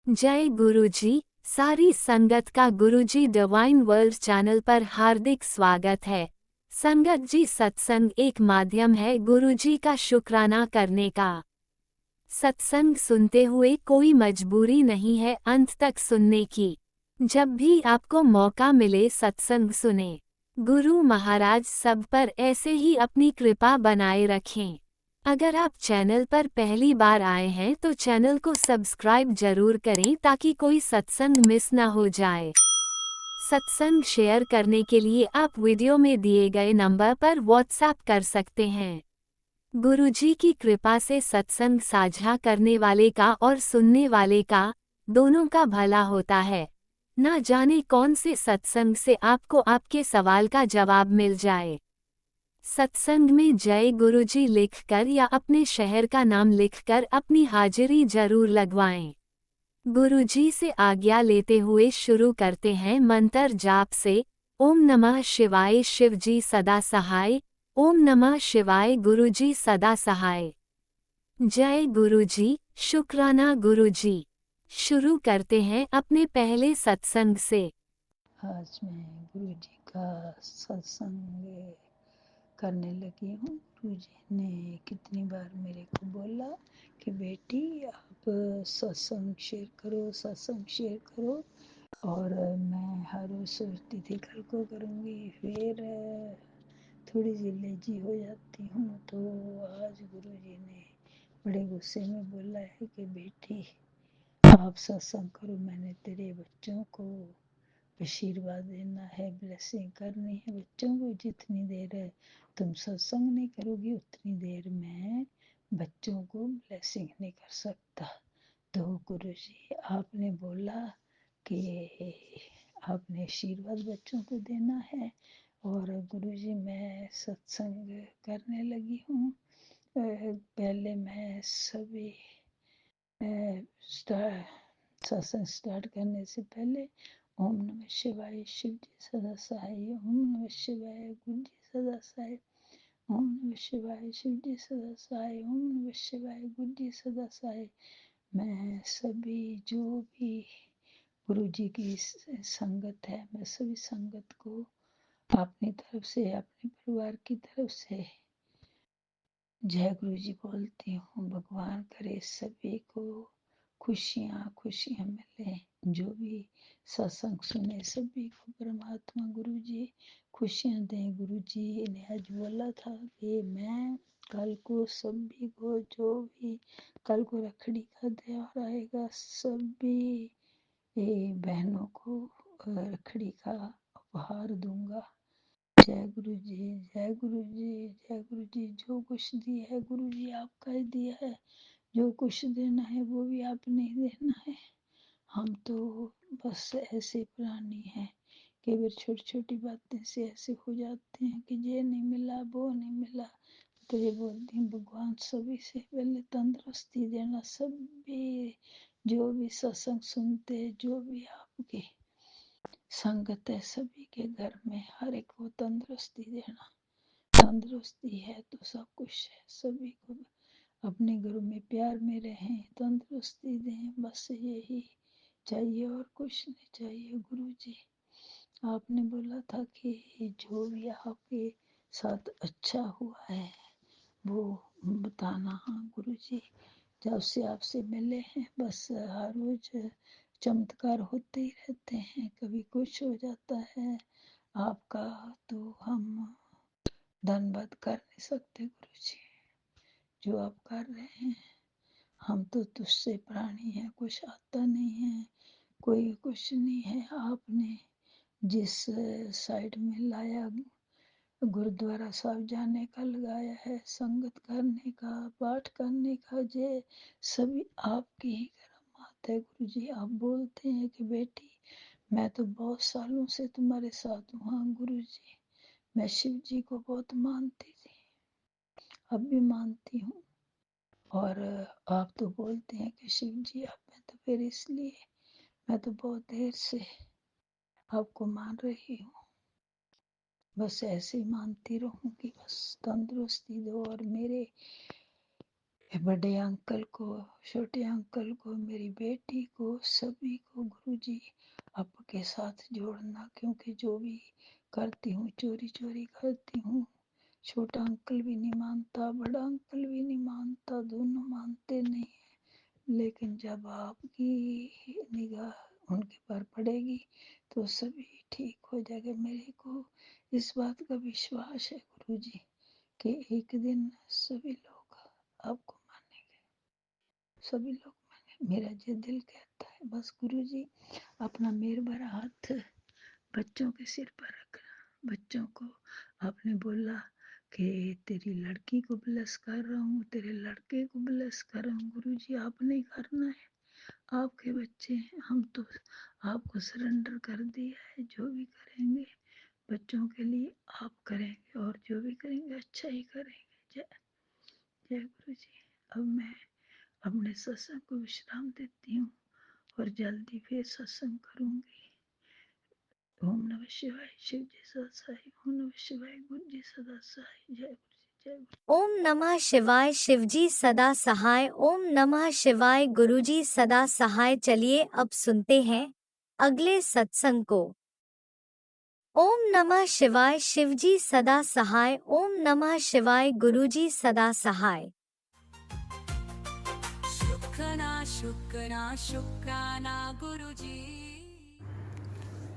जय गुरुजी। सारी संगत का गुरुजी डिवाइन वर्ल्ड चैनल पर हार्दिक स्वागत है। संगत जी, सत्संग एक माध्यम है गुरुजी का शुक्राना करने का। सत्संग सुनते हुए कोई मजबूरी नहीं है अंत तक सुनने की। जब भी आपको मौका मिले सत्संग सुने। गुरु महाराज सब पर ऐसे ही अपनी कृपा बनाए रखें। अगर आप चैनल पर पहली बार आए हैं तो चैनल को सब्सक्राइब जरूर करें ताकि कोई सत्संग मिस ना हो जाए। सत्संग शेयर करने के लिए आप वीडियो में दिए गए नंबर पर व्हाट्सएप कर सकते हैं। गुरुजी की कृपा से सत्संग साझा करने वाले का और सुनने वाले का, दोनों का भला होता है। ना जाने कौन से सत्संग से आपको आपके सवाल का जवाब मिल जाए। सत्संग में जय गुरुजी लिखकर या अपने शहर का नाम लिखकर अपनी हाजिरी जरूर लगवाएं। गुरुजी से आज्ञा लेते हुए शुरू करते हैं मंत्र जाप से। ओम नमः शिवाय शिवजी सदा सहाय। ओम नमः शिवाय गुरुजी सदा सहाय। जय गुरुजी, शुक्राना गुरुजी। शुरू करते हैं अपने पहले सत्संग से। आज मैं गुरु जी का सत्संग करने लगी हूँ। गुरु जी ने कितनी बार मेरे को बोला कि बेटी आप सत्संग शेयर करो, सत्संग शेयर करो। और मैं हर रोज सोचती थी कल को करूँगी, फिर थोड़ी सी लेजी हो जाती हूँ। तो आज गुरु जी ने बड़े गुस्से में बोला है कि बेटी आप सत्संग करो, मैंने तेरे बच्चों को आशीर्वाद देना है, ब्लेसिंग करनी है बच्चों को। जितनी देर तुम सत्संग नहीं करोगी उतनी देर मैं बच्चों को ब्लेसिंग नहीं कर सकता। तो गुरु जी आपने बोला कि आपने आशीर्वाद बच्चों को देना है। और गुरु जी मैं सत्संग करने लगी हूँ। पहले मैं सभी सत्संग स्टार्ट करने से पहले ओम नमः शिवाय शिव जी सदा सहाय, ओम नमः शिवाय गुरु जी सदा सहाय, ओम नमः शिवाय शिव जी सदा सहाय, ओम नमः शिवाय गुरु जी सदा सहाय। मैं सभी जो भी गुरु जी की संगत है, मैं सभी संगत को अपनी तरफ से, अपने परिवार की तरफ से जय गुरु जी बोलती हूँ। भगवान करे सभी को खुशियाँ खुशियाँ मिले। जो भी सत्संग सुने सभी को परमात्मा गुरु जी खुशियाँ दें। गुरु जी ने आज बोला था कि मैं कल को सभी को, जो भी कल को रखड़ी का त्योहार आएगा, सभी बहनों को रखड़ी का उपहार दूंगा। जय गुरु जी, जय गुरु जी, जय गुरु जी। जो कुछ दिया है गुरु जी आपका ही दिया है, जो कुछ देना है वो भी आपने ही देना है। हम तो बस ऐसे प्राणी हैं कि वे छोटी छोटी बातें से ऐसे हो जाते हैं कि ये नहीं मिला वो नहीं मिला। तो ये बोलती हूँ भगवान सभी से पहले तंदुरुस्ती देना। सभी जो भी सत्संग सुनते, जो भी आपके संगत है, सभी के घर में हर एक को तंदुरुस्ती देना। तंदुरुस्ती है तो सब कुछ है। सभी को अपने घरों में प्यार में रहें, तंदुरुस्ती दें, बस यही चाहिए और कुछ नहीं चाहिए। गुरु जी आपने बोला था कि जो भी आपके साथ अच्छा हुआ है वो बताना। हाँ गुरु जी, जब से आपसे मिले हैं बस हर रोज चमत्कार होते ही रहते हैं। कभी कुछ हो जाता है आपका तो हम धन्यवाद कर नहीं सकते। गुरु जी जो आप कर रहे हैं, हम तो तुझसे प्राणी हैं, कुछ आता नहीं है, कोई कुछ नहीं है। आपने जिस साइड में लाया, गुरुद्वारा साहब जाने का लगाया है, संगत करने का, पाठ करने का, ये सभी आपकी ही करामात है। गुरु जी आप बोलते हैं कि बेटी मैं तो बहुत सालों से तुम्हारे साथ हूँ। हाँ गुरु जी मैं शिव जी को बहुत मानती थी, अब भी मानती हूँ। और आप तो बोलते हैं कि शिव जी आप में, तो फिर इसलिए मैं तो बहुत देर से आपको मान रही हूँ। बस ऐसे ही मानती रहूँगी, बस तंदुरुस्ती दो और मेरे बड़े अंकल को, छोटे अंकल को, मेरी बेटी को, सभी को गुरुजी आपके साथ जोड़ना, क्योंकि जो भी करती हूँ चोरी चोरी करती हूँ। छोटा अंकल भी नहीं मानता, बड़ा अंकल भी नहीं मानता, दोनों मानते नहीं है। लेकिन जब आपकी निगाह उनके पर पड़ेगी तो सभी ठीक हो जाएगा। मेरे को इस बात का विश्वास है गुरुजी कि एक दिन सभी लोग आपको मानेंगे, सभी लोग मानेंगे। मेरा जो दिल कहता है बस गुरुजी अपना मेहर भरा हाथ बच्चों के सिर पर रखना। बच्चों को आपने बोला कि तेरी लड़की को ब्लेस कर रहा हूँ, तेरे लड़के को ब्लेस कर रहा हूँ। गुरुजी आपने ही करना है, आपके बच्चे हैं, हम तो आपको सरेंडर कर दिया है। जो भी करेंगे बच्चों के लिए आप करेंगे, और जो भी करेंगे अच्छा ही करेंगे। जय जय गुरुजी। अब मैं अपने सत्संग को विश्राम देती हूँ और जल्दी फिर सत्संग करूँगी। ओम नमः शिवाय, शिव जी सदा सहाय। ओम नमः शिवाय, गुरु जी सदा सहाय। जय गुरु जी, जय गुरु। ओम नमः शिवाय, शिवजी सदा सहाय। ओम नमः शिवाय, गुरुजी सदा सहाय। चलिए अब सुनते हैं अगले सत्संग को। ओम नमः शिवाय, शिवजी सदा सहाय। ओम नमः शिवाय, गुरुजी सदा सहाय। शुक्राना शुक्राना शुक्राना गुरुजी।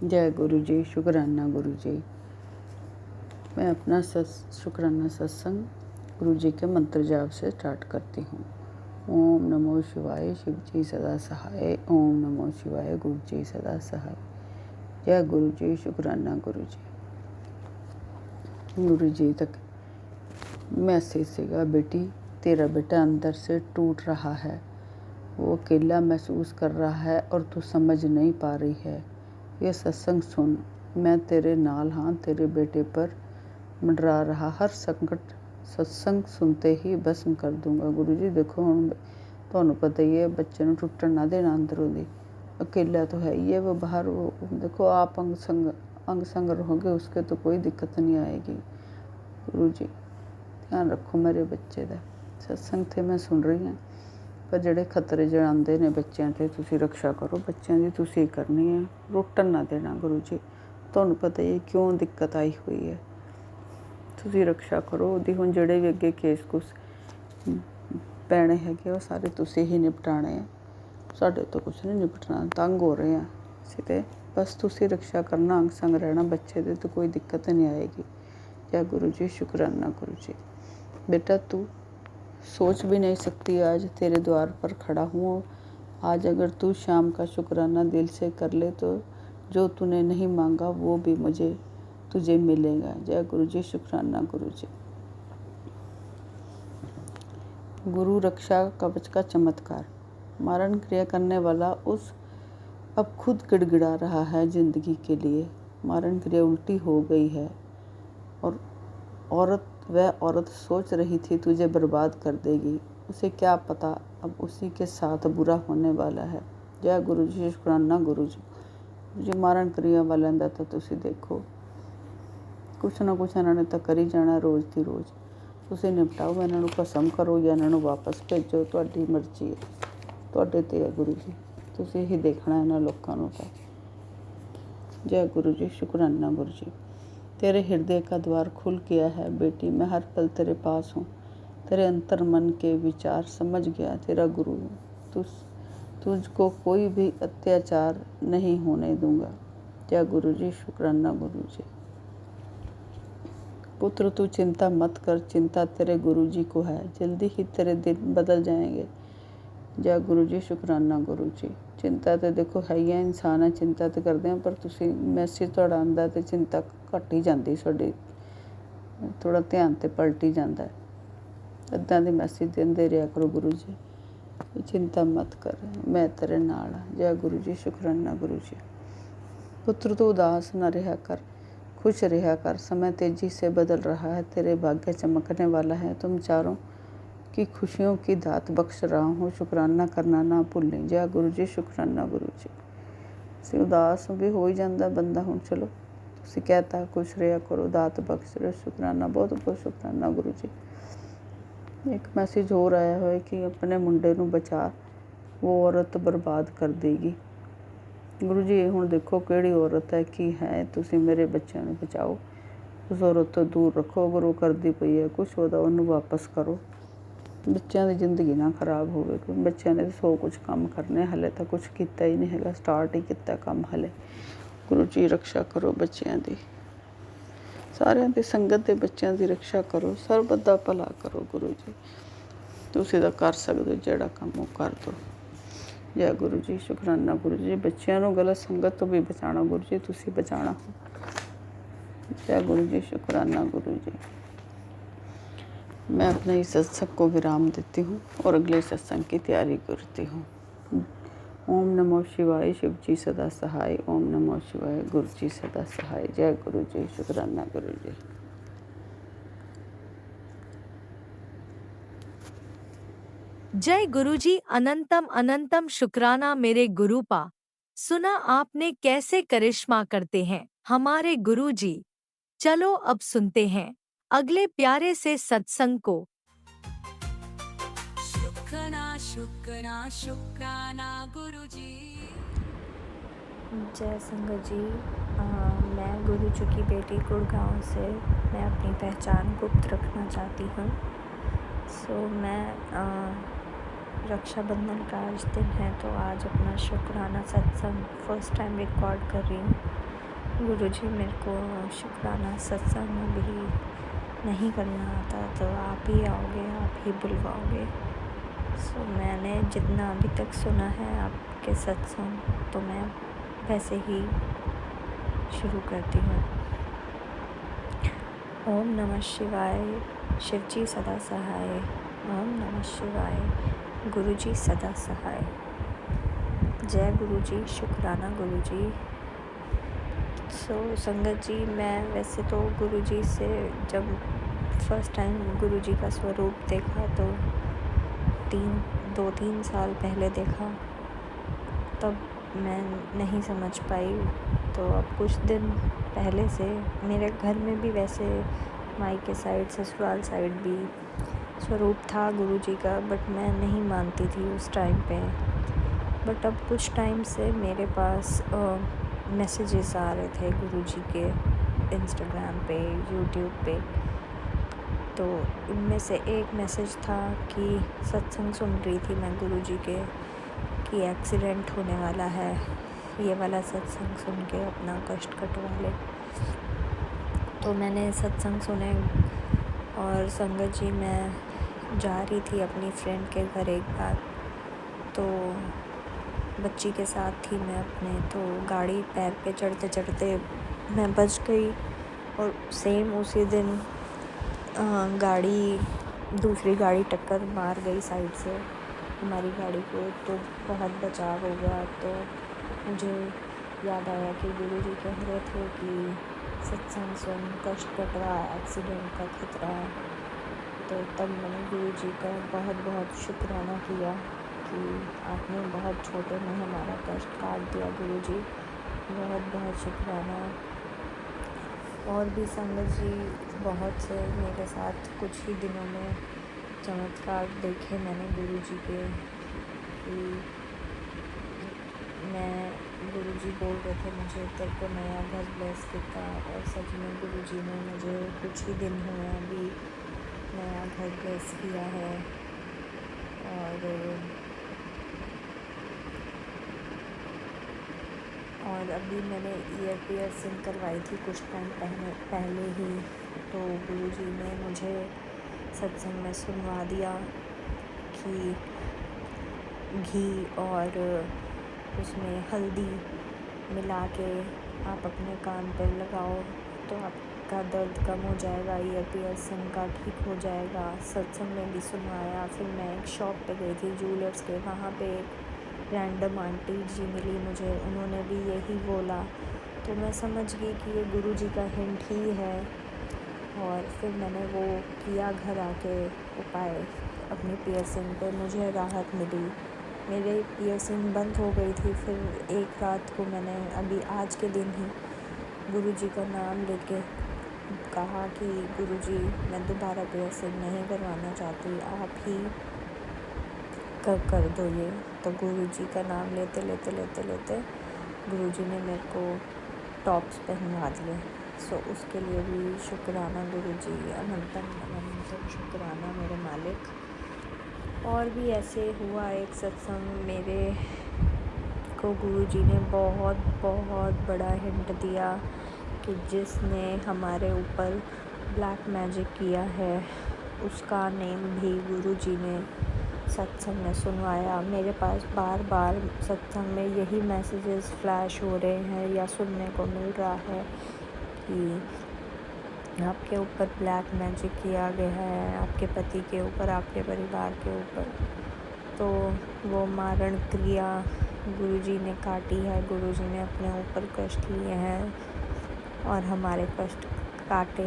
जय गुरु जी, शुक्राना गुरु जी। मैं अपना शुक्राना सत्संग गुरु जी के मंत्र जाप से स्टार्ट करती हूँ। ओम नमो शिवाय, शिव जी सदा सहाय। ओम नमो शिवाय, गुरु जी सदा सहाय। जय गुरु जी, शुक्राना गुरु जी। गुरु जी तक मैसेज सीगा, बेटी तेरा बेटा अंदर से टूट रहा है, वो अकेला महसूस कर रहा है और तू समझ नहीं पा रही है। ये सत्संग सुन, मैं तेरे नाल हाँ, तेरे बेटे पर मंडरा रहा हर संकट सत्संग सुनते ही भस्म कर दूंगा। गुरु जी देखो हुण तुहानू पता ही है, बच्चे नूं टुटण ना देना अंदरों दी। अकेला तो है ही है वो, बाहर वो देखो आप अंग संग रहोगे, उसके तो कोई दिक्कत नहीं आएगी। गुरु जी ध्यान रखो मेरे बच्चे दा। सत्संग ते मैं सुन रही हाँ, पर ਜਿਹੜੇ खतरे ਜਿਹੜੇ ਆਉਂਦੇ ਨੇ ਬੱਚਿਆਂ ਤੇ ਤੁਸੀਂ रक्षा करो। ਬੱਚਿਆਂ ਦੀ ਤੁਸੀਂ करनी है, रुटन ना देना। गुरु जी ਤੁਹਾਨੂੰ पता ही क्यों दिक्कत आई हुई है, ਤੁਸੀਂ रक्षा करो ਉਹਦੀ। ਹੁਣ ਜਿਹੜੇ ਵੀ ਅੱਗੇ ਕੇਸ ਕੁਸ ਪੈਣੇ ਹੈਗੇ ਉਹ ਸਾਰੇ ਤੁਸੀਂ ਹੀ ਨਿਪਟਾਣੇ ਆ, ਸਾਡੇ ਤੋਂ ਕੁਛ ਨਹੀਂ ਨਿਪਟਣਾ। ਤੰਗ ਹੋ ਰਹੇ ਆ ਅਸੀਂ ਤੇ, बस ਤੁਸੀਂ रक्षा करना, अंग संग रहना बच्चे दे, तो कोई दिक्कत नहीं आएगी। जय गुरु जी, शुक्राना गुरु जी। बेटा तू सोच भी नहीं सकती आज तेरे द्वार पर खड़ा हूँ। आज अगर तू शाम का शुक्राना दिल से कर ले तो जो तूने नहीं मांगा वो भी मुझे तुझे मिलेगा। जय गुरु जी, शुक्राना गुरु जी। गुरु रक्षा कवच का चमत्कार। मारण क्रिया करने वाला उस अब खुद गिड़गिड़ा रहा है जिंदगी के लिए। मारण क्रिया उल्टी हो गई है और वह औरत सोच रही थी तुझे बर्बाद कर देगी। उसे क्या पता अब उसी के साथ बुरा होने वाला है। जय गुरु जी, शुक्राना गुरु जी। जी मारण क्रिया वालों का तो तुसी देखो कुछ ना कुछ इन्होंने तो करी जाना रोज़ की रोज़। तुसी निपटाओ, इन्हों खत्म करो या इन्हों वापस भेजो, तुहाडी मर्जी है, तुहाडे ते है गुरु जी। तुसी ही देखना इन्होंने लोगों को तो। जय गुरु जी, शुक्राना गुरु जी। तेरे हृदय का द्वार खुल गया है बेटी, मैं हर पल तेरे पास हूँ। तेरे अंतर मन के विचार समझ गया तेरा गुरु। तुझको कोई भी अत्याचार नहीं होने दूंगा। जय गुरु जी, शुक्राना गुरु जी। पुत्र तू चिंता मत कर, चिंता तेरे गुरु जी को है, जल्दी ही तेरे दिन बदल जाएंगे। जय गुरु जी, शुक्राना गुरु जी। चिंता तो देखो है ही है, इंसान है, चिंता तो करते हैं, पर तुसी मैसेज तुहाडा आंदा तो चिंता घट ही जाती साडी, थोड़ा ध्यान तो पलट ही जाता है। इदां दे मैसेज देंदे रहा करो गुरु जी, चिंता मत कर, मैं तेरे नाल हाँ। जय गुरु जी, शुक्राना गुरु जी। पुत्र तू उदास न रहा कर, खुश रहा कर, समय तेजी से बदल रहा है, तेरे भाग्य चमकने वाला है। तुम चारों की खुशियों की दात बख्श रहा हूँ, शुक्राना करना ना भूलें। जय गुरु जी, शुक्राना गुरु जी। सी उदास भी हो ही जाता बंदा, हुण चलो तुसी कहता खुश रहा करो, दात बख्श रहे, शुक्राना बहुत बहुत शुक्राना गुरु जी। एक मैसेज हो रहा है कि अपने मुंडे नूं बचा, वो औरत बर्बाद कर देगी। गुरु जी हुण देखो किहड़ी औरत है की है, तुसीं मेरे बच्चों नूं बचाओ, उस औरत तो दूर रखो। अगर वो करदी पई है कुछ उन्होंने वापस करो, बच्चों की जिंदगी ना खराब होवे। क्योंकि बच्चों ने 100 कुछ काम करने, हले तो कुछ किया ही नहीं है, स्टार्ट ही किया काम हले। गुरु जी रक्षा करो बच्चों की, सारिਆਂ ਦੀ संगत के बच्चों की रक्षा करो, सर्ब दा भला करो। गुरु जी तुसीं तां कर सकदे हो, जिहड़ा काम वो कर दो। जय गुरु जी, शुकराना गुरु जी। बच्चों को गलत संगत तो भी बचाना गुरु जी, तुसीं बचाना। जय गुरु जी, शुकराना गुरु जी। मैं अपने इस सत्संग को विराम देती हूँ और अगले सत्संग की तैयारी करती हूँ। ओम नमो शिवाय, शिव जी सदा सहाय। ओम नमो शिवाय, गुरु जी सदा सहाय। जय गुरु जी, शुकराना गुरु जी। जय गुरुजी, अनंतम अनंतम शुक्राना मेरे गुरुपा। सुना आपने कैसे करिश्मा करते हैं हमारे गुरुजी। चलो अब सुनते हैं अगले प्यारे से सत्संग को। शुक्राना शुक्राना शुक्राना गुरुजी। जय संगत जी। मैं गुरु जी की बेटी गुड़गांव से मैं अपनी पहचान गुप्त रखना चाहती हूँ। मैं रक्षाबंधन का आज दिन है, तो आज अपना शुक्राना सत्संग फर्स्ट टाइम रिकॉर्ड कर रही हूँ। गुरु जी मेरे को शुक्राना सत्संग भी नहीं करना आता, तो आप ही आओगे, आप ही बुलवाओगे। मैंने जितना अभी तक सुना है आपके सत्संग, तो मैं वैसे ही शुरू करती हूँ। ओम नमः शिवाय, शिव जी सदा सहाय। ओम नमः शिवाय, गुरु जी सदा सहाय। जय गुरु जी, शुक्राना गुरु जी। संगत जी, मैं वैसे तो गुरु जी से जब फर्स्ट टाइम गुरु जी का स्वरूप देखा तो 2-3 साल पहले देखा, तब मैं नहीं समझ पाई। तो अब कुछ दिन पहले से मेरे घर में भी वैसे मायके साइड, ससुराल साइड भी स्वरूप था गुरु जी का, बट मैं नहीं मानती थी उस टाइम पे। बट अब कुछ टाइम से मेरे पास मैसेजेस आ रहे थे गुरु जी के इंस्टाग्राम पे, यूट्यूब पे। तो इनमें से एक मैसेज था कि सत्संग सुन रही थी मैं गुरु जी के कि एक्सीडेंट होने वाला है, ये वाला सत्संग सुन के अपना कष्ट कटवा ले। तो मैंने सत्संग सुने और संगत जी मैं जा रही थी अपनी फ्रेंड के घर एक बार, तो बच्ची के साथ थी मैं अपने, तो गाड़ी पैर पे चढ़ते चढ़ते मैं बच गई। और सेम उसी दिन दूसरी गाड़ी टक्कर मार गई साइड से हमारी गाड़ी को, तो बहुत बचाव हो गया। तो मुझे याद आया कि गुरु जी कह रहे थे कि सत्संग सुन, कष्ट कटवा, एक्सीडेंट का खतरा है। तो तब मैंने गुरु जी का बहुत बहुत शुक्राना किया कि आपने बहुत छोटे में हमारा कष्ट काट दिया। गुरु जी बहुत बहुत शुक्राना। और भी संगत जी बहुत से मेरे साथ कुछ ही दिनों में चमत्कार देखे मैंने गुरु जी के। गुरु जी बोल रहे थे मुझे तेरे को नया घर ब्लेस किया, और सच में गुरु जी ने मुझे कुछ ही दिन हुए अभी नया घर ब्लेस किया है। और अभी मैंने ईयर पियर्सिंग करवाई थी कुछ टाइम पहले ही, तो गुरु जी ने मुझे सत्संग में सुनवा दिया कि घी और उसमें हल्दी मिला के आप अपने कान पर लगाओ तो आपका दर्द कम हो जाएगा, ईयर पियर्सिंग का ठीक हो जाएगा। सत्संग में भी सुनवाया। फिर मैं एक शॉप पे गई थी ज्वेलर्स के, वहाँ पे एक रैंडम आंटी जी मिली मुझे, उन्होंने भी यही बोला। तो मैं समझ गई कि ये गुरु जी का हिंट ही है। और फिर मैंने वो किया घर आके उपाय अपनी पियर्सिंग पे, मुझे राहत मिली। मेरे पियर्सिंग बंद हो गई थी। फिर एक रात को मैंने अभी आज के दिन ही गुरु जी का नाम लेके कहा कि गुरुजी मैं दोबारा पियर्सिंग नहीं करवाना चाहती, आप ही कर दो ये। तो गुरुजी का नाम लेते लेते लेते लेते गुरुजी ने मेरे को टॉप्स पहनवा दिए। सो उसके लिए भी शुक्राना गुरुजी, अनंतम अनंतम शुक्राना मेरे मालिक। और भी ऐसे हुआ एक सत्संग, मेरे को गुरुजी ने बहुत बहुत बड़ा हिंट दिया कि जिसने हमारे ऊपर ब्लैक मैजिक किया है उसका नेम भी गुरुजी ने सत्संग में सुनवाया। मेरे पास बार बार सत्संग में यही मैसेजेस फ्लैश हो रहे हैं या सुनने को मिल रहा है कि आपके ऊपर ब्लैक मैजिक किया गया है, आपके पति के ऊपर, आपके परिवार के ऊपर। तो वो मारण क्रिया गुरुजी ने काटी है, गुरुजी ने अपने ऊपर कष्ट लिए हैं और हमारे कष्ट काट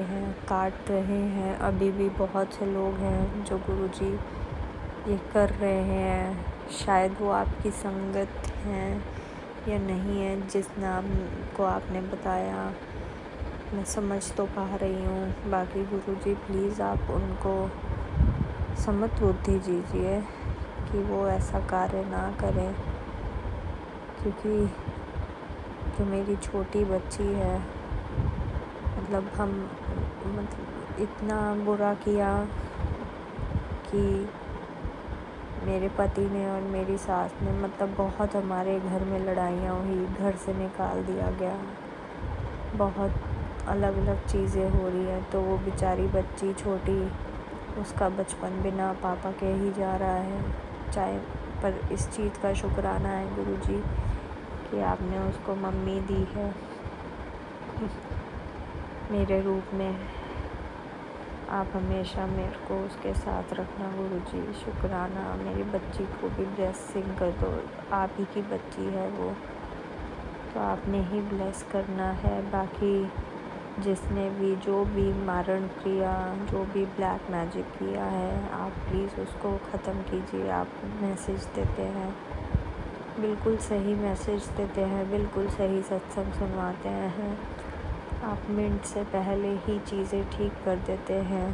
रहे हैं। अभी भी बहुत से लोग हैं जो गुरुजी ये कर रहे हैं। शायद वो आपकी संगत हैं या नहीं है, जिस नाम को आपने बताया मैं समझ तो पा रही हूँ। बाकी गुरुजी प्लीज़ आप उनको समझ बुद्धि दीजिए कि वो ऐसा कार्य ना करें, क्योंकि जो मेरी छोटी बच्ची है, मतलब इतना बुरा किया कि मेरे पति ने और मेरी सास ने, मतलब बहुत हमारे घर में लड़ाइयाँ हुई, घर से निकाल दिया गया, बहुत अलग अलग चीज़ें हो रही हैं। तो वो बेचारी बच्ची छोटी, उसका बचपन बिना पापा के ही जा रहा है। चाहे पर इस चीज़ का शुक्राना है गुरुजी कि आपने उसको मम्मी दी है मेरे रूप में। आप हमेशा मेरे को उसके साथ रखना गुरुजी, शुक्राना। मेरी बच्ची को भी ब्लेसिंग कर दो, आप ही की बच्ची है वो, तो आपने ही ब्लेस करना है। बाकी जिसने भी जो भी मारण क्रिया, जो भी ब्लैक मैजिक किया है, आप प्लीज़ उसको ख़त्म कीजिए। आप मैसेज देते हैं, बिल्कुल सही मैसेज देते हैं, बिल्कुल सही सत्संग सुनवाते हैं। आप मिनट से पहले ही चीज़ें ठीक कर देते हैं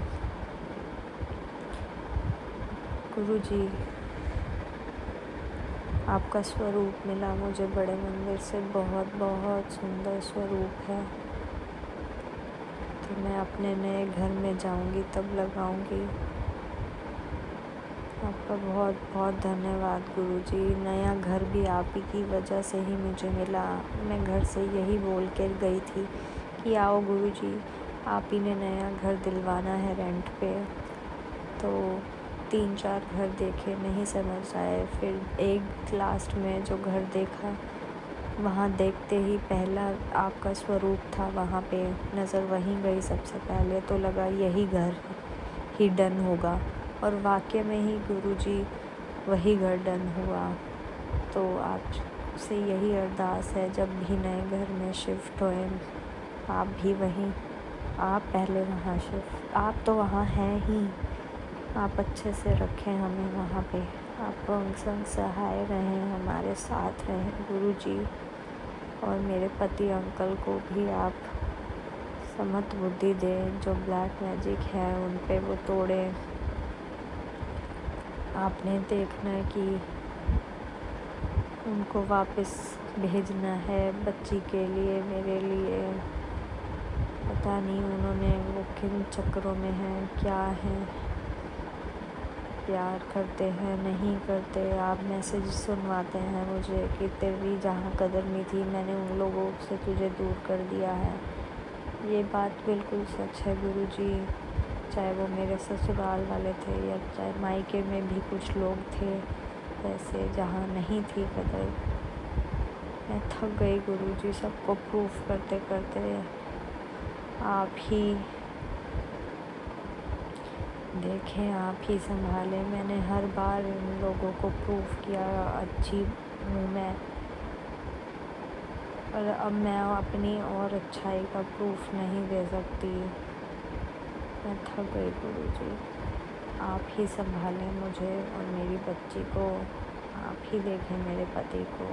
गुरुजी। आपका स्वरूप मिला मुझे बड़े मंदिर से, बहुत बहुत सुंदर स्वरूप है। तो मैं अपने नए घर में जाऊंगी तब लगाऊंगी। आपका बहुत बहुत धन्यवाद गुरुजी। नया घर भी आप ही की वजह से ही मुझे मिला। मैं घर से यही बोल कर गई थी कि आओ गुरुजी, आप ही ने नया घर दिलवाना है रेंट पे। तो 3-4 घर देखे, नहीं समझ आए। फिर एक लास्ट में जो घर देखा, वहाँ देखते ही पहला आपका स्वरूप था, वहाँ पे नज़र वहीं गई सबसे पहले। तो लगा यही घर ही डन होगा, और वाकई में ही गुरुजी वही घर डन हुआ। तो आपसे यही अरदास है, जब भी नए घर में शिफ्ट होए, आप भी वहीं, आप पहले वहाँ शिफ्ट, आप तो वहाँ हैं ही, आप अच्छे से रखें हमें वहाँ पे। आप अंग संग सहाय रहें, हमारे साथ रहें गुरुजी। और मेरे पति अंकल को भी आप समझ बुद्धि दें, जो ब्लैक मैजिक है उन पे वो तोड़े। आपने देखना है कि उनको वापस भेजना है बच्ची के लिए, मेरे लिए। पता नहीं उन्होंने वो किन चक्रों में हैं, क्या हैं, प्यार करते हैं नहीं करते। आप मैसेज सुनवाते हैं मुझे कि तेरी जहाँ कदर नहीं थी, मैंने उन लोगों से तुझे दूर कर दिया है। ये बात बिल्कुल सच है गुरुजी। चाहे वो मेरे ससुराल वाले थे या चाहे मायके में भी कुछ लोग थे ऐसे, जहाँ नहीं थी कदर। मैं थक गई गुरुजी, सबको प्रूफ करते करते। आप ही देखें, आप ही संभालें। मैंने हर बार इन लोगों को प्रूफ किया अच्छी हूँ मैं, और अब मैं अपनी और अच्छाई का प्रूफ नहीं दे सकती। मैं थक गई गुरुजी। आप ही संभालें मुझे और मेरी बच्ची को, आप ही देखें मेरे पति को।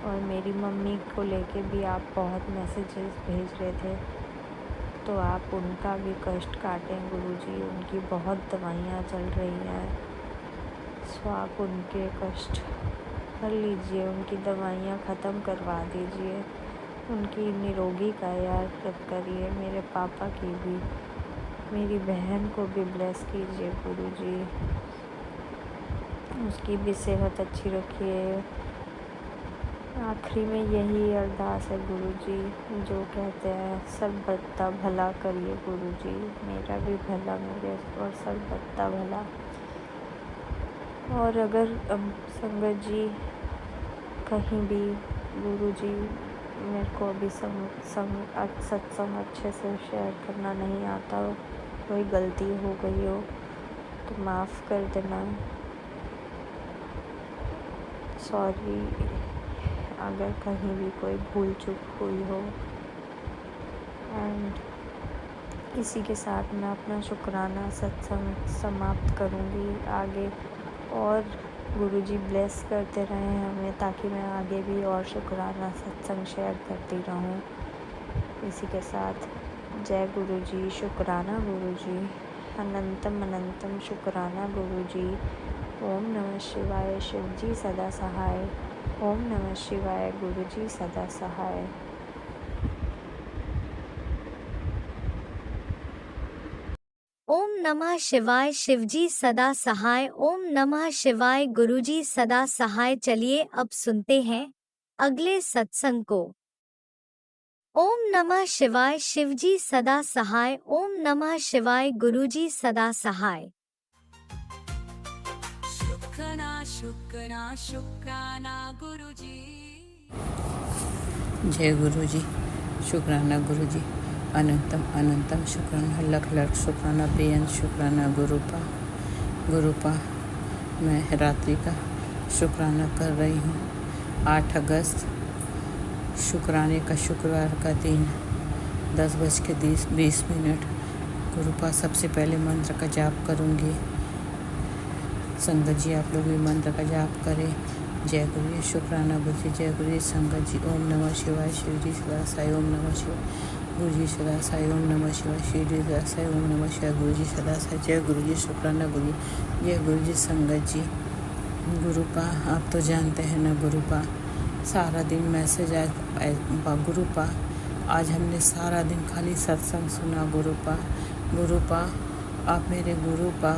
और मेरी मम्मी को लेके भी आप बहुत मैसेजेस भेज रहे थे तो आप उनका भी कष्ट काटें गुरुजी। उनकी बहुत दवाइयाँ चल रही हैं, सो आप उनके कष्ट कर लीजिए, उनकी दवाइयाँ ख़त्म करवा दीजिए, उनकी निरोगी काया करिए। मेरे पापा की भी, मेरी बहन को भी ब्लेस कीजिए गुरुजी, उसकी भी सेहत अच्छी रखिए। आखिरी में यही अरदास है गुरुजी, जो कहते हैं सब बत्ता भला करिए गुरुजी, मेरा भी भला, मेरे और सब बत्ता भला। और अगर संगत जी कहीं भी गुरुजी मेरे को अभी सत्संग अच्छे से शेयर करना नहीं आता हो, कोई गलती हो गई हो तो माफ़ कर देना, सॉरी अगर कहीं भी कोई भूल चूक हुई हो। एंड इसी के साथ मैं अपना शुक्राना सत्संग समाप्त करूँगी। आगे और गुरुजी ब्लेस करते रहें हमें, ताकि मैं आगे भी और शुक्राना सत्संग शेयर करती रहूँ। इसी के साथ जय गुरुजी, शुक्राना गुरुजी, अनंतम अनंतम शुक्राना गुरुजी। ओम नमः शिवाय, शिव जी सदा सहाय। ओम नमः शिवाय, गुरुजी सदा सहाय। ओम नमः शिवाय, शिवजी सदा सहाय। ओम नमः शिवाय, गुरुजी सदा सहाय। चलिए अब सुनते हैं अगले सत्संग को। ओम नमः शिवाय, शिवजी सदा सहाय। ओम नमः शिवाय, गुरुजी सदा सहाय। शुक्राना गुरुजी। जय गुरु जी, शुक्राना गुरु जी, अनंतम अनंतम शुक्राना, लख लख शुक्राना, बेअंत शुक्राना गुरुपा। मैं रात्रि का शुक्राना कर रही हूँ। 8 अगस्त शुक्राने का शुक्रवार का दिन 10:20 गुरुपा। सबसे पहले मंत्र का जाप करूँगी। संगत जी आप लोग भी मंत्र का जाप करें। जय गुरु जी, शुक्राना गुरु जी, जय गुरु जी। संगत जी ओम नमः शिवाय, शिव जी सदा साई। ओम नमः शिवाय, गुरु जी सदा साई। ओम नमः शिवाय, शिव जी सदा साई। ओम नमः शिवाय, गुरु जी सदा साई। जय गुरु जी, शुक्राना गुरु जी, जय गुरु जी। संगत जी गुरुपा, आप तो जानते हैं ना गुरुपा, सारा दिन मैसेज आए गुरुपा। आज हमने सारा दिन खाली सत्संग सुना गुरुपा। आप मेरे गुरुपा,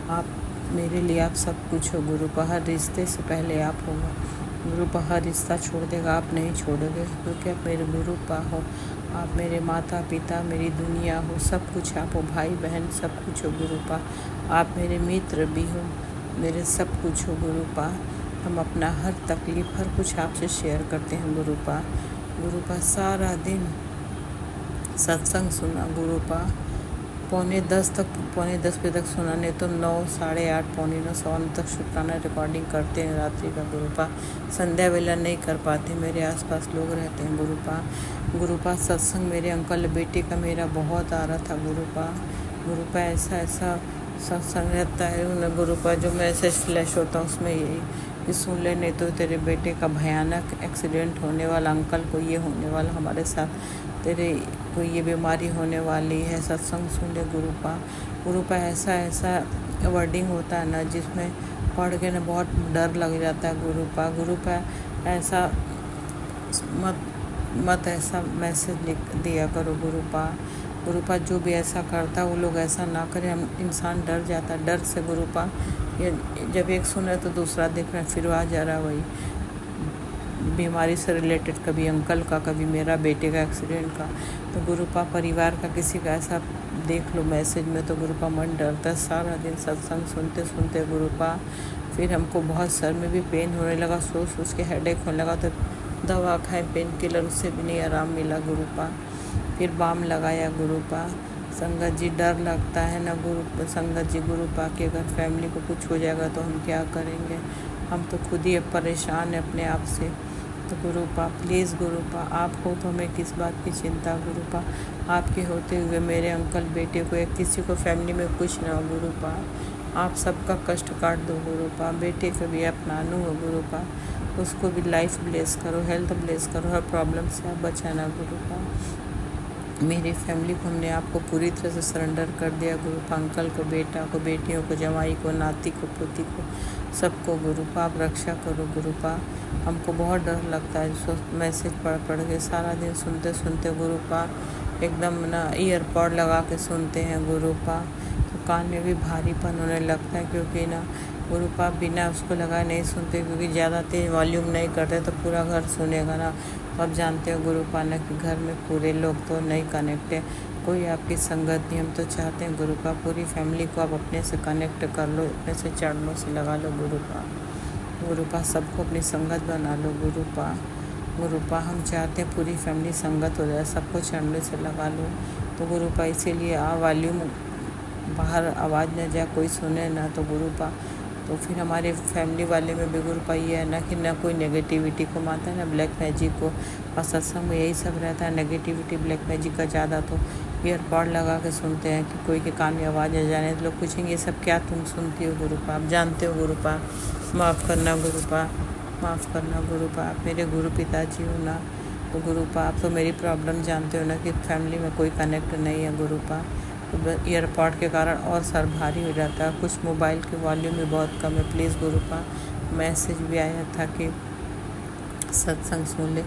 आप मेरे लिए आप सब कुछ हो गुरुपा। हर रिश्ते से पहले आप हो गुरुपा। हर रिश्ता छोड़ देगा, आप नहीं छोड़ोगे, क्योंकि आप मेरे गुरुपा हो। आप मेरे माता पिता, मेरी दुनिया हो, सब कुछ आप हो। भाई बहन सब कुछ हो गुरुपा। आप मेरे मित्र भी हो, मेरे सब कुछ हो गुरुपा। हम अपना हर तकलीफ़, हर कुछ आपसे शेयर करते हैं गुरुपा। सारा दिन सत्संग सुना गुरुपा। पौने 10 बजे तक सुना, नहीं तो 9, 8:30, पौने 9, 9 तक शुक्राना रिकॉर्डिंग करते हैं रात्रि का गुरुपा। संध्या वेला नहीं कर पाते, मेरे आसपास लोग रहते हैं गुरुपा। सत्संग मेरे अंकल बेटे का मेरा बहुत आ रहा था गुरुपा। ऐसा सत्संग रहता है उन्हें गुरुपा, जो मैसेज फ्लैश होता है उसमें ये सुन ले, नहीं तो तेरे बेटे का भयानक एक्सीडेंट होने वाला, अंकल को ये होने वाला, हमारे साथ तेरे को ये बीमारी होने वाली है, सत्संग सुन ले गुरुपा। ऐसा वर्डिंग होता है ना, जिसमें पढ़ के ना बहुत डर लग जाता है गुरुपा। ऐसा मत ऐसा मैसेज लिख दिया करो गुरुपा। जो भी ऐसा करता है वो लोग ऐसा ना करें, हम इंसान डर जाता है डर से गुरुपा। ये जब एक सुन रहे तो दूसरा देख रहे, फिर आ जा रहा वही बीमारी से रिलेटेड, कभी अंकल का, कभी मेरा बेटे का एक्सीडेंट का। तो गुरुपा परिवार का किसी का ऐसा देख लो मैसेज में तो गुरुपा मन डरता है। सारा दिन सत्संग सुनते गुरुपा, फिर हमको बहुत सर में भी पेन होने लगा, सोच के हेडेक होने लगा, तो दवा खाए पेन किलर, उससे भी नहीं आराम मिला गुरुपा। फिर बाम लगाया गुरुपा। संगत जी डर लगता है ना संगत जी गुरुपा कि अगर फैमिली को कुछ हो जाएगा तो हम क्या करेंगे, हम तो खुद ही परेशान हैं अपने आप से। तो गुरुपा प्लीज़ गुरुपा, आप हो तो हमें किस बात की चिंता गुरुपा। आपके होते हुए मेरे अंकल बेटे को या किसी को फैमिली में कुछ ना हो गुरुपा। आप सबका कष्ट काट दो गुरुपा। बेटे को भी आप नानू हो गुरुपा, उसको भी लाइफ ब्लेस करो, हेल्थ ब्लेस करो, हर प्रॉब्लम से आप बचाना गुरुपा। मेरी फैमिली को हमने आपको पूरी तरह से सरेंडर कर दिया गुरुपा। अंकल को, बेटा को, बेटियों को, जवाई को, नाती को, पोती को, सबको गुरुपा आप रक्षा करो गुरुपा। हमको बहुत डर लगता है मैसेज पढ़ के, सारा दिन सुनते सुनते गुरुपा एकदम ना ईयरपॉड लगा के सुनते हैं गुरुपा, तो कान में भी भारीपन होने लगता है, क्योंकि ना गुरुपा बिना उसको लगाए नहीं सुनते, क्योंकि ज़्यादा तेज वॉल्यूम नहीं करते तो पूरा घर सुनेगा ना। अब जानते हो गुरुपा ना कि घर में पूरे लोग तो नहीं कनेक्ट है, कोई आपकी संगत नहीं। हम तो चाहते हैं गुरुपा पूरी फैमिली को आप अपने से कनेक्ट कर लो, अपने से चरणों से लगा लो गुरुपा। गुरुपा सबको अपनी संगत बना लो गुरुपा। गुरुपा हम चाहते हैं पूरी फैमिली संगत हो जाए, सबको चरणों से लगा लो। तो गुरुपा इसीलिए वॉल्यूम बाहर आवाज़ न जाए, कोई सुने ना, तो गुरुपा तो फिर हमारे फैमिली वाले में भी गुरुपा ये है ना कि ना कोई नेगेटिविटी को मानता है ना ब्लैक मैजिक को, और सत्संग में यही सब रहता है नेगेटिविटी ब्लैक मैजिक का ज़्यादा। तो ईयरपॉड लगा के सुनते हैं कि कोई के कान में आवाज़ आ जाने तो लोग पूछेंगे ये सब क्या तुम सुनती हो गुरुपा। आप जानते हो गुरुपा, माफ़ करना गुरुपा, माफ़ करना गुरुपा, आप मेरे गुरु पिताजी हो ना। तो गुरुपा आप तो मेरी प्रॉब्लम जानते हो ना कि फैमिली में कोई कनेक्ट नहीं है गुरुपा। तो ईयरपॉड के कारण और सर भारी हो जाता है, कुछ मोबाइल की वॉल्यूम भी बहुत कम है। प्लीज़ गुरुपा मैसेज भी आया था कि सत्संग सुन ले,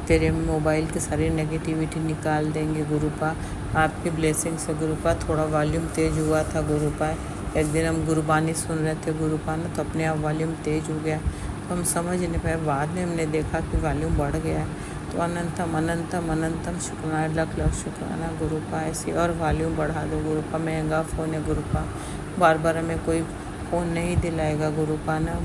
तेरे मोबाइल की सारी नेगेटिविटी निकाल देंगे गुरुपा, आपकी ब्लेसिंग से गुरुपा। थोड़ा वॉल्यूम तेज़ हुआ था गुरुपा, एक दिन हम गुरुबानी सुन रहे थे गुरुपा ना, तो अपने आप वॉल्यूम तेज़ हो गया, तो हम समझ नहीं पाए। बाद में हमने देखा कि वॉल्यूम बढ़ गया है। तो अनंतम अनंतम अनंतम शुक्राना, लख लख शुक्राना गुरुपा। ऐसी और वॉल्यूम बढ़ा दो गुरुपा। महंगा फ़ोन है गुरुपा, बार बार हमें कोई फ़ोन नहीं दिलाएगा गुरुपा ना।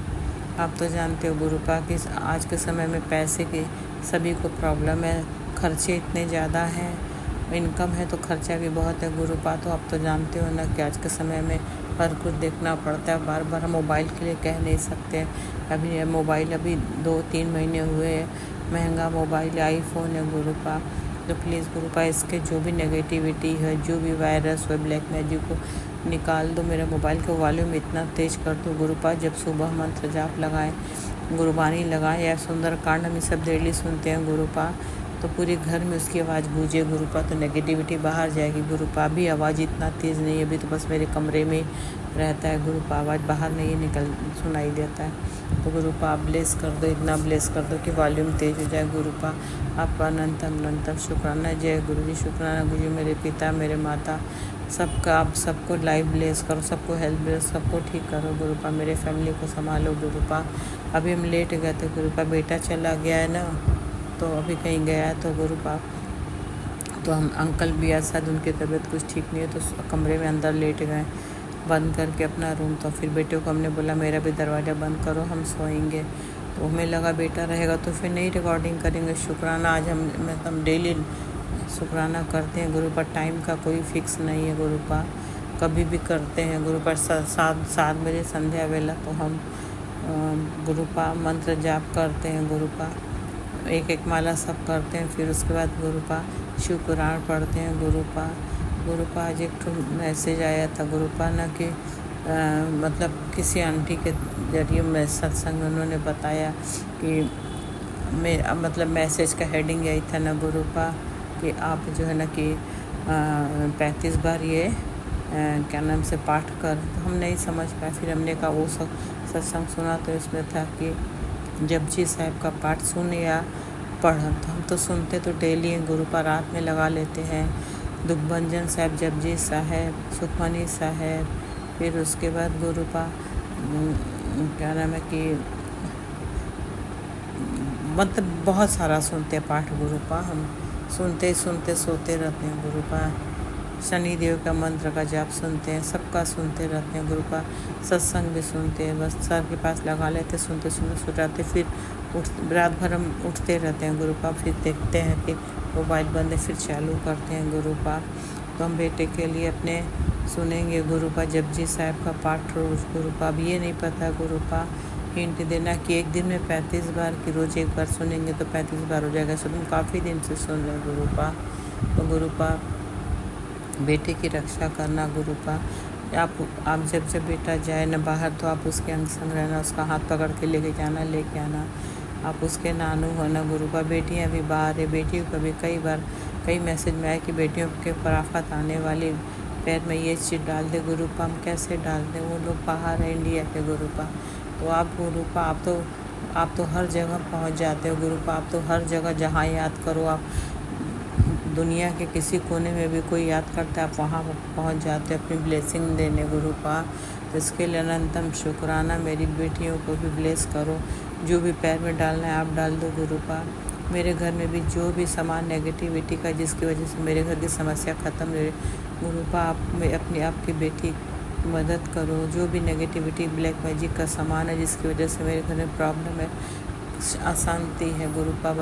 आप तो जानते हो गुरुपा कि आज के समय में पैसे की सभी को प्रॉब्लम है, खर्चे इतने ज़्यादा हैं, इनकम है तो खर्चा भी बहुत है गुरुपा। तो आप तो जानते हो ना कि आज के समय में हर कुछ देखना पड़ता है, बार बार हम मोबाइल के लिए कह नहीं सकते। अभी मोबाइल अभी 2-3 महीने हुए, महंगा मोबाइल आईफोन है गुरुपा। तो प्लीज़ गुरुपा इसके जो भी नेगेटिविटी है, जो भी वायरस है, ब्लैक मैजिक को निकाल दो। मेरे मोबाइल का वॉल्यूम इतना तेज़ कर दो गुरुपा, जब सुबह मंत्र जाप लगाएं, गुरुबानी लगाएं या सुंदर कांड हम सब डेली सुनते हैं गुरुपा, तो पूरे घर में उसकी आवाज़ गूंजे गुरुपा, तो नेगेटिविटी बाहर जाएगी गुरुपा। अभी आवाज़ इतना तेज़ नहीं है, अभी तो बस मेरे कमरे में रहता है गुरुपा, आवाज़ बाहर नहीं निकल सुनाई देता है। तो गुरुपा आप ब्लेस कर दो, इतना ब्लेस कर दो कि वॉल्यूम तेज़ हो जाए गुरुपा। आपका अनंतम अनंतम शुक्राना। जय गुरु जी, शुक्राना गुरु जी, मेरे पिता, मेरे माता, सबका आप सबको लाइव ब्लेस करो, सबको हेल्थ ब्लेस, सबको ठीक करो गुरुपा। मेरे फैमिली को संभालो गुरुपा। अभी हम लेट गए थे गुरुपा, बेटा चला गया है ना, तो अभी कहीं गया है तो गुरुपा, तो हम अंकल भी आज शायद उनकी तबीयत कुछ ठीक नहीं है, तो कमरे में अंदर लेट गए बंद करके अपना रूम। तो फिर बेटे को हमने बोला मेरा भी दरवाज़ा बंद करो, हम सोएंगे। तो हमें लगा बेटा रहेगा तो फिर नहीं रिकॉर्डिंग करेंगे। शुक्राना आज हम डेली शुक्राना करते हैं गुरुपा, टाइम का कोई फिक्स नहीं है गुरुपा, कभी भी करते हैं गुरुपा। 7 बजे संध्या वेला तो हम गुरुपा मंत्र जाप करते हैं गुरुपा, एक एक माला सब करते हैं। फिर उसके बाद गुरुपा शिव पुराण पढ़ते हैं गुरुपा। गुरुपा आज एक मैसेज आया था गुरुपा ना कि मतलब किसी आंटी के जरिए मैं सत्संग में उन्होंने बताया कि मतलब मैसेज का हेडिंग यही था ना गुरुपा कि आप जो है ना कि 35 बार ये क्या नाम से पाठ कर। तो हम नहीं समझ पाए, फिर हमने कहा वो सब सत्संग सुना तो इसमें था कि जपजी साहब का पाठ सुन या पढ़। तो हम तो सुनते तो डेली हैं गुरुपा, रात में लगा लेते हैं। दुखभंजन साहब, जपजी साहब, सुखमनी साहब, फिर उसके बाद गुरुपा क्या नाम है कि मतलब बहुत सारा सुनते हैं पाठ गुरुपा। हम सुनते सुनते सोते रहते हैं गुरुपा। शनि देव का मंत्र का जाप सुनते हैं, सबका सुनते रहते हैं गुरुपा। सत्संग भी सुनते हैं, बस सर के पास लगा लेते, सुनते सुनते सो जाते, फिर रात भर हम उठते रहते हैं गुरुपा। फिर देखते हैं कि मोबाइल बंद है, फिर चालू करते हैं गुरुपा। तो हम बेटे के लिए अपने सुनेंगे गुरुपा जपजी साहब का पाठ रोज़ गुरुपा। अब ये नहीं पता गुरुपा हिंट देना कि एक दिन में 35 बार की रोज़ एक बार सुनेंगे तो 35 बार हो जाएगा। सो तुम काफ़ी दिन से सुन रहे गुरुपा। तो गुरुपा बेटे की रक्षा करना गुरुपा। आप जब बेटा जाए ना बाहर तो आप उसके अंग संग रहना, उसका हाथ पकड़ के लेके जाना, लेके आना। आप उसके नानू हो ना गुरुपा। बेटियां भी बाहर है, बेटियों को भी कई मैसेज में आया कि बेटियों के पर आफत आने वाली, पैर में ये चीज़ डाल दे गुरुपा। हम कैसे डाल दें, वो लोग बाहर है, इंडिया के गुरुपा। तो आप गुरुपा आप तो हर जगह पहुंच जाते हो गुरुपा। आप तो हर जगह जहाँ याद करो, आप दुनिया के किसी कोने में भी कोई याद करता है, आप वहाँ पहुँच जाते हो अपनी ब्लेसिंग देने गुरुपा। तो इसके लिए अनंतम शुक्राना। मेरी बेटियों को भी ब्लेस करो, जो भी पैर में डालना है आप डाल दो गुरुपा। मेरे घर में भी जो भी सामान नेगेटिविटी का, जिसकी वजह से मेरे घर की समस्या ख़त्म रहे गुरुपा, आप में अपनी आपकी बेटी मदद करो। जो भी नेगेटिविटी ब्लैक मैजिक का सामान है, जिसकी वजह से मेरे घर में प्रॉब्लम है, अशांति है गुरुपा।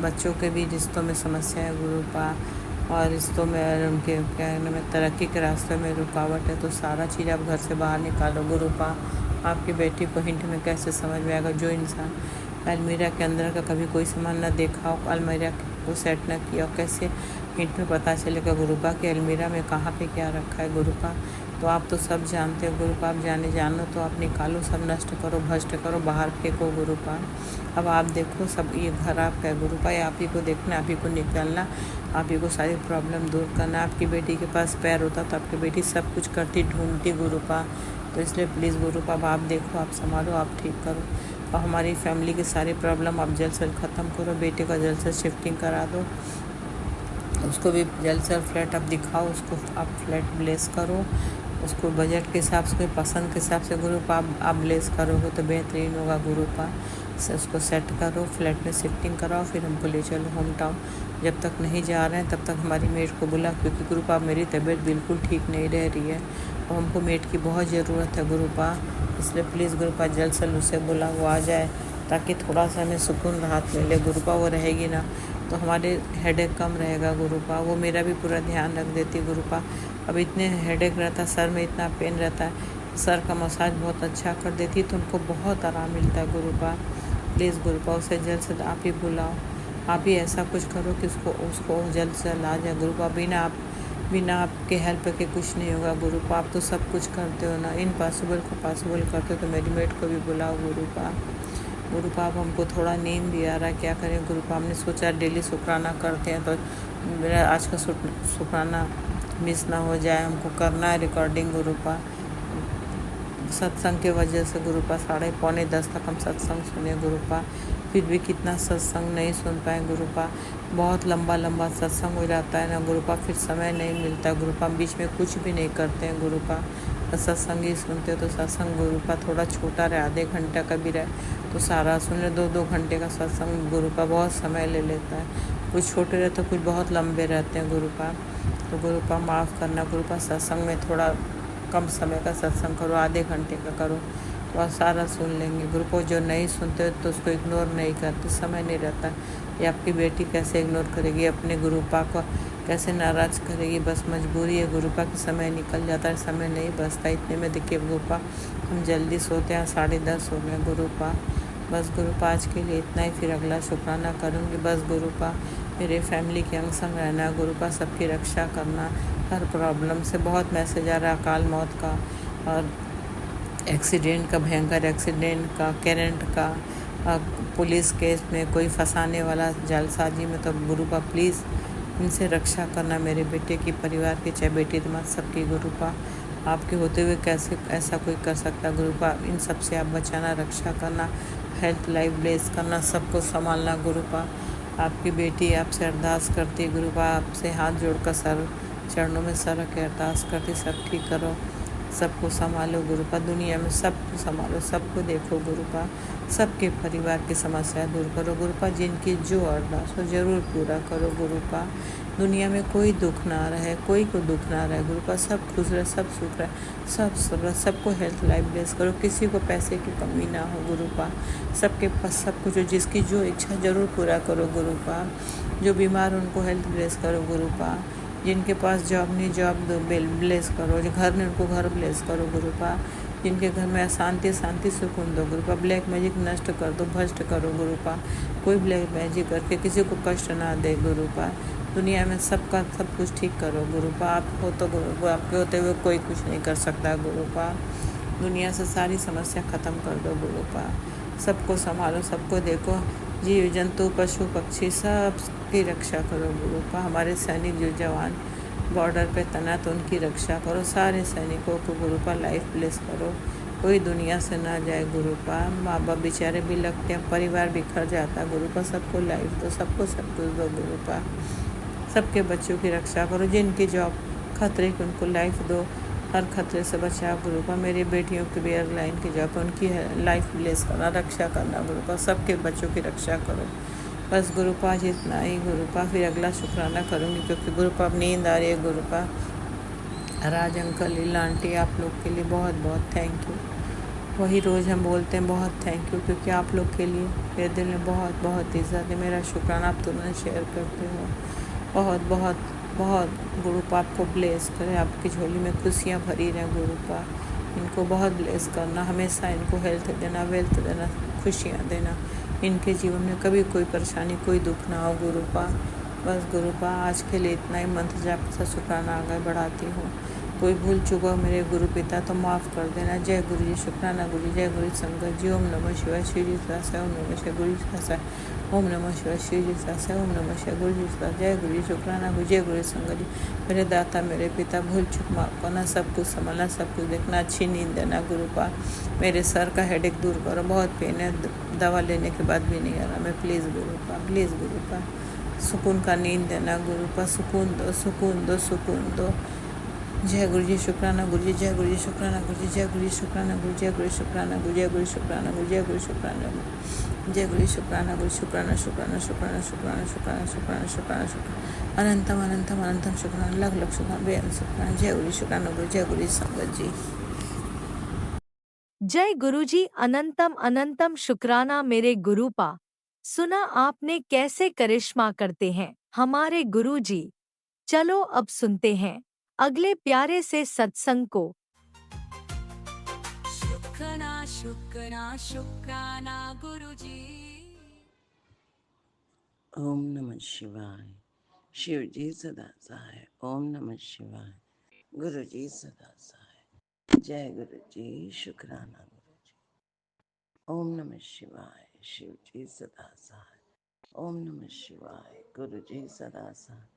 बच्चों के भी रिश्तों में समस्या है गुरुपा, और रिश्तों में उनके क्या है तरक्की के रास्ते में रुकावट है। तो सारा चीज़ आप घर से बाहर निकालो गुरुपा। आपकी बेटी को हिंट में कैसे समझ में आएगा? जो इंसान अलमीरा के अंदर का कभी कोई सामान न देखा हो, अलमीरा को सेट न किया हो, कैसे हिंट में पता चलेगा गुरुपा कि अलमीरा में कहाँ पे क्या रखा है गुरुपा? तो आप तो सब जानते हो गुरुपा। आप जानो तो आप निकालो, सब नष्ट करो, भ्रष्ट करो, बाहर फेंको गुरुपा। अब आप देखो, सब ये घर आपका है गुरुपा। आप ही को देखना, आप ही को निकालना, आप ही को सारी प्रॉब्लम दूर करना। आपकी बेटी के पास पैर होता तो आपकी बेटी सब कुछ करती, ढूंढती गुरुपा। तो इसलिए प्लीज़ गुरुपा, आप देखो, आप संभालो, आप ठीक करो। और हमारी फैमिली की सारी प्रॉब्लम आप जल्द से जल्द ख़त्म करो। बेटे का जल्द से शिफ्टिंग करा दो, उसको भी जल्द से जल्द फ्लैट आप दिखाओ, उसको आप फ्लैट ब्लेस करो, उसको बजट के हिसाब से, पसंद के हिसाब से गुरुपा आप ब्लेस करोगे तो बेहतरीन होगा गुरुपा। उसको सेट करो, फ्लैट में शिफ्टिंग कराओ, फिर हमको ले चलो होम टाउन। जब तक नहीं जा रहे हैं तब तक हमारी मेड को बुला, क्योंकि गुरुपा मेरी तबीयत बिल्कुल ठीक नहीं रह रही है और हमको मेड की बहुत ज़रूरत है गुरुपा। इसलिए प्लीज़ गुरुपा जल्द से जल्द उसे बुला, वो आ जाए ताकि थोड़ा सा हमें सुकून राहत मिले गुरुपा। वो रहेगी ना तो हमारे हेडेक कम रहेगा गुरुपा। वो मेरा भी पूरा ध्यान रख देती गुरुपा। अब इतने हेडेक रहता, सर में इतना पेन रहता है, सर का मसाज बहुत अच्छा कर देती तो उनको बहुत आराम मिलता है गुरुपा। प्लीज़ गुरुपा उसे जल्द से आप ही बुलाओ, आप ही ऐसा कुछ करो कि उसको जल्द से जल्द आ जाए गुरुपा। बिना आपके हेल्प के कुछ नहीं होगा गुरुपा। आप तो सब कुछ करते हो ना, इम्पॉसिबल को पॉसिबल करते हो। तो मेरी मेड को भी बुलाओ गुरुपा। अब हमको थोड़ा नींद भी आ रहा है, क्या करें गुरुपा। हमने सोचा डेली शुक्राना करते हैं तो मेरा आज का शुक्राना मिस ना हो जाए, हमको करना है रिकॉर्डिंग गुरुपा। सत्संग के वजह से गुरुपा 9:30 तक हम सत्संग सुने गुरुपा, फिर भी कितना सत्संग नहीं सुन पाए गुरुपा। बहुत लंबा सत्संग हो जाता है ना गुरुपा, फिर समय नहीं मिलता गुरुपा। बीच में कुछ भी नहीं करते हैं गुरुपा, सत्संग ही सुनते हो। तो सत्संग गुरुपा थोड़ा छोटा रहे, आधे घंटा का भी रहे तो सारा सुन ले। 2-2 घंटे का सत्संग गुरुपा बहुत समय ले लेता है। कुछ छोटे रहते कुछ बहुत लंबे रहते हैं गुरुपा। तो गुरुपा माफ़ करना गुरुपा, सत्संग में थोड़ा कम समय का सत्संग करो, आधे घंटे का करो तो सारा सुन लेंगे गुरुपा। जो नहीं सुनते तो उसको इग्नोर नहीं करते, समय नहीं रहता। ये आपकी बेटी कैसे इग्नोर करेगी अपने गुरुपा को, कैसे नाराज़ करेगी? बस मजबूरी है गुरुपा कि समय निकल जाता है, समय नहीं बचता। इतने में देखिए गुरुपा हम जल्दी सोते हैं, 10:30 हो गए गुरुपा। बस गुरुपा आज के लिए इतना ही, फिर अगला शुक्राना करूँगी। बस गुरुपा मेरे फैमिली के अंग संग रहना गुरुपा, सबकी रक्षा करना हर प्रॉब्लम से। बहुत मैसेज आ रहा है अकाल मौत का और एक्सीडेंट का, भयंकर एक्सीडेंट का, करंट का, पुलिस केस में कोई फंसाने वाला जालसाजी में। तो गुरुपा प्लीज़ इनसे रक्षा करना मेरे बेटे की, परिवार की, चाहे बेटी दामाद सबकी गुरुपा। आपके होते हुए कैसे ऐसा कोई कर सकता गुरुपा? इन सब से आप बचाना, रक्षा करना, हेल्थ लाइफ ब्लेस करना, सबको संभालना गुरुपा। आपकी बेटी आपसे अरदास करती गुरुपा, आपसे हाथ जोड़कर सर चरणों में सर रख के अरदास करती, सब ठीक करो, सबको संभालो गुरुपा। दुनिया में सबको संभालो, सबको देखो गुरुपा, सबके परिवार की समस्या दूर करो गुरुपा। जिनकी जो अरदास हो ज़रूर पूरा करो गुरुपा। दुनिया में कोई दुख ना रहे, कोई को दुख ना रहे गुरुपा। सब खुश रहे, सब सुख रहे, सबको हेल्थ लाइफ ब्लेस करो। किसी को पैसे की कमी ना हो गुरुपा। सबके पास सब कुछ, जिसकी जो इच्छा ज़रूर पूरा करो गुरुपा। जो बीमार उनको हेल्थ ब्लेस करो गुरुपा। जिनके पास जॉब नहीं, जॉब ब्लेस करो। जो घर नहीं, उनको घर ब्लेस करो गुरुपा। जिनके घर में शांति सुकून दो गुरुपा। ब्लैक मैजिक नष्ट कर दो, भ्रष्ट करो गुरुपा। कोई ब्लैक मैजिक करके किसी को कष्ट ना दे गुरुपा। दुनिया में सबका सब कुछ ठीक करो गुरुपा। आप हो तो गुरुपा, आपके होते हुए कोई कुछ नहीं कर सकता गुरुपा। दुनिया से सारी समस्या ख़त्म कर दो गुरुपा। सबको संभालो, सबको देखो, जीव जंतु पशु पक्षी सबकी रक्षा करो गुरुपा। हमारे सैनिक जो जवान बॉर्डर पे तैनात, उनकी रक्षा करो। सारे सैनिकों को गुरुपा लाइफ ब्लेस करो, कोई दुनिया से ना जाए गुरुपा। माँ बाप बेचारे भी लगते हैं, परिवार बिखर जाता है गुरुपा। सबको लाइफ दो, सबको सब कुछ दो गुरुपा। सबके बच्चों की रक्षा करो, जिनकी जॉब खतरे की उनको लाइफ दो, हर खतरे से बचाओ गुरुपा। मेरी बेटियों की भी एयरलाइन की जॉब, उनकी लाइफ ब्लेस करना, रक्षा करना गुरुपा। सबके बच्चों की रक्षा करो बस गुरुपा। आज इतना ही गुरुपा, फिर अगला शुक्राना करूँगी क्योंकि गुरुपा अब नींद आ रही है गुरुपा। राज अंकल, लीला आंटी, आप लोग के लिए बहुत बहुत थैंक यू। वही रोज़ हम बोलते हैं बहुत थैंक यू, क्योंकि आप लोग के लिए मेरे दिल में बहुत बहुत इज़्ज़त है। मेरा शुक्राना आप तुरंत शेयर करते हो। बहुत बहुत बहुत गुरुपा आपको ब्लेस करे, आपकी झोली में खुशियाँ भरी रहें गुरुपा। इनको बहुत ब्लेस करना, हमेशा इनको हेल्थ देना, वेल्थ देना, खुशियाँ देना। इनके जीवन में कभी कोई परेशानी, कोई दुख ना हो गुरुपा। बस गुरुपा आज के लिए इतना ही मंत्र जाप के साथ शुक्राना आगे बढ़ाती हूँ। कोई भूल चुका मेरे गुरु पिता तो माफ़ कर देना। जय गुरु जी, शुक्राना गुरु जी, जय गुरु जी संगत जी। ओम नमः शिवाय, शिव जी सहसा, ओम नमः शिवाय, गुरु जी सहसा, ओम नमः शिवाय, शिव जी सहसा, ओम नमः शिवाय, गुरु जी सहसा। जय गुरु जी, शुक्राना गुरु, जय गुरु जी संगत जी। मेरे दाता मेरे पिता, भूल चुक माफ़ करना, सब कुछ संभालना, सब कुछ देखना, अच्छी नींद देना गुरुपा। मेरे सर का हेडेक दूर करो, बहुत पेन है, दवा लेने के बाद भी नहीं आ रहा मैं। प्लीज़ गुरुपा, प्लीज़ गुरुपा, सुकून का नींद देना गुरुपा। सुकून दो, सुकून दो, सुकून दो। जय गुरु जी, शुक्राना गुरु जी, जय गुरु जी, शुक्राना गुरु जी, जय गुरु जी, शुक्राना गुरु, जय गुरु जी, शुक्राना गुरु, जय गुरु जी, शुक्राना गुरु, जय गुरु जी, शुक्राना गुरु, जय गुरु जी, शुक्राना गुरु, शुक्राना शुक्राना शुक्राना शुक्राना शुक्राना शुक्राना शुक्राना शुक्राना, अनंतम अनंतम अनंतम शुक्राना, लख लख शुक्राना, बेअंत शुक्राना। जय गुरु जी, शुक्राना गुरु, जय गुरु जी संगत जी। जय गुरुजी, अनंतम अनंतम शुक्राना मेरे गुरुपा। सुना आपने कैसे करिश्मा करते हैं हमारे गुरुजी। चलो अब सुनते हैं अगले प्यारे से सत्संग को। शुक्राना शुक्राना शुक्राना गुरुजी। ओम नमः शिवाय। शिव जी सदा सहाय। ओम नमः शिवाय। गुरु जी सदा सहाय। जय गुरु जी, शुक्राना गुरु जी। ओम नमः शिवाय। शिव जी सदा सहाय। ओम नमः शिवाय। गुरु जी सदा सहाय।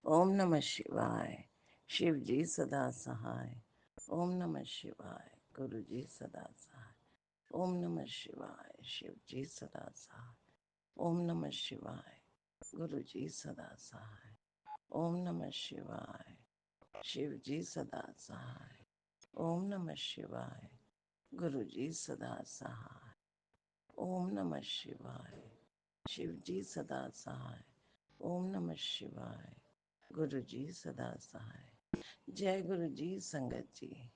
ओम नमः शिवाय। शिव जी सदा सहाय। ओम नमः शिवाय। गुरु जी सदा सहाय। ओम नमः शिवाय। शिव जी सदा सहाय। ओम नमः शिवाय। गुरु जी सदा सहाय। ओम नमः शिवाय। शिव जी सदा सहाय। ओम नमः शिवाय। गुरु जी सदा सहाय। ओम नमः शिवाय। शिव जी सदा सहाय। ओम नमः शिवाय। गुरु जी सदा सहाय। जय गुरु जी संगत जी।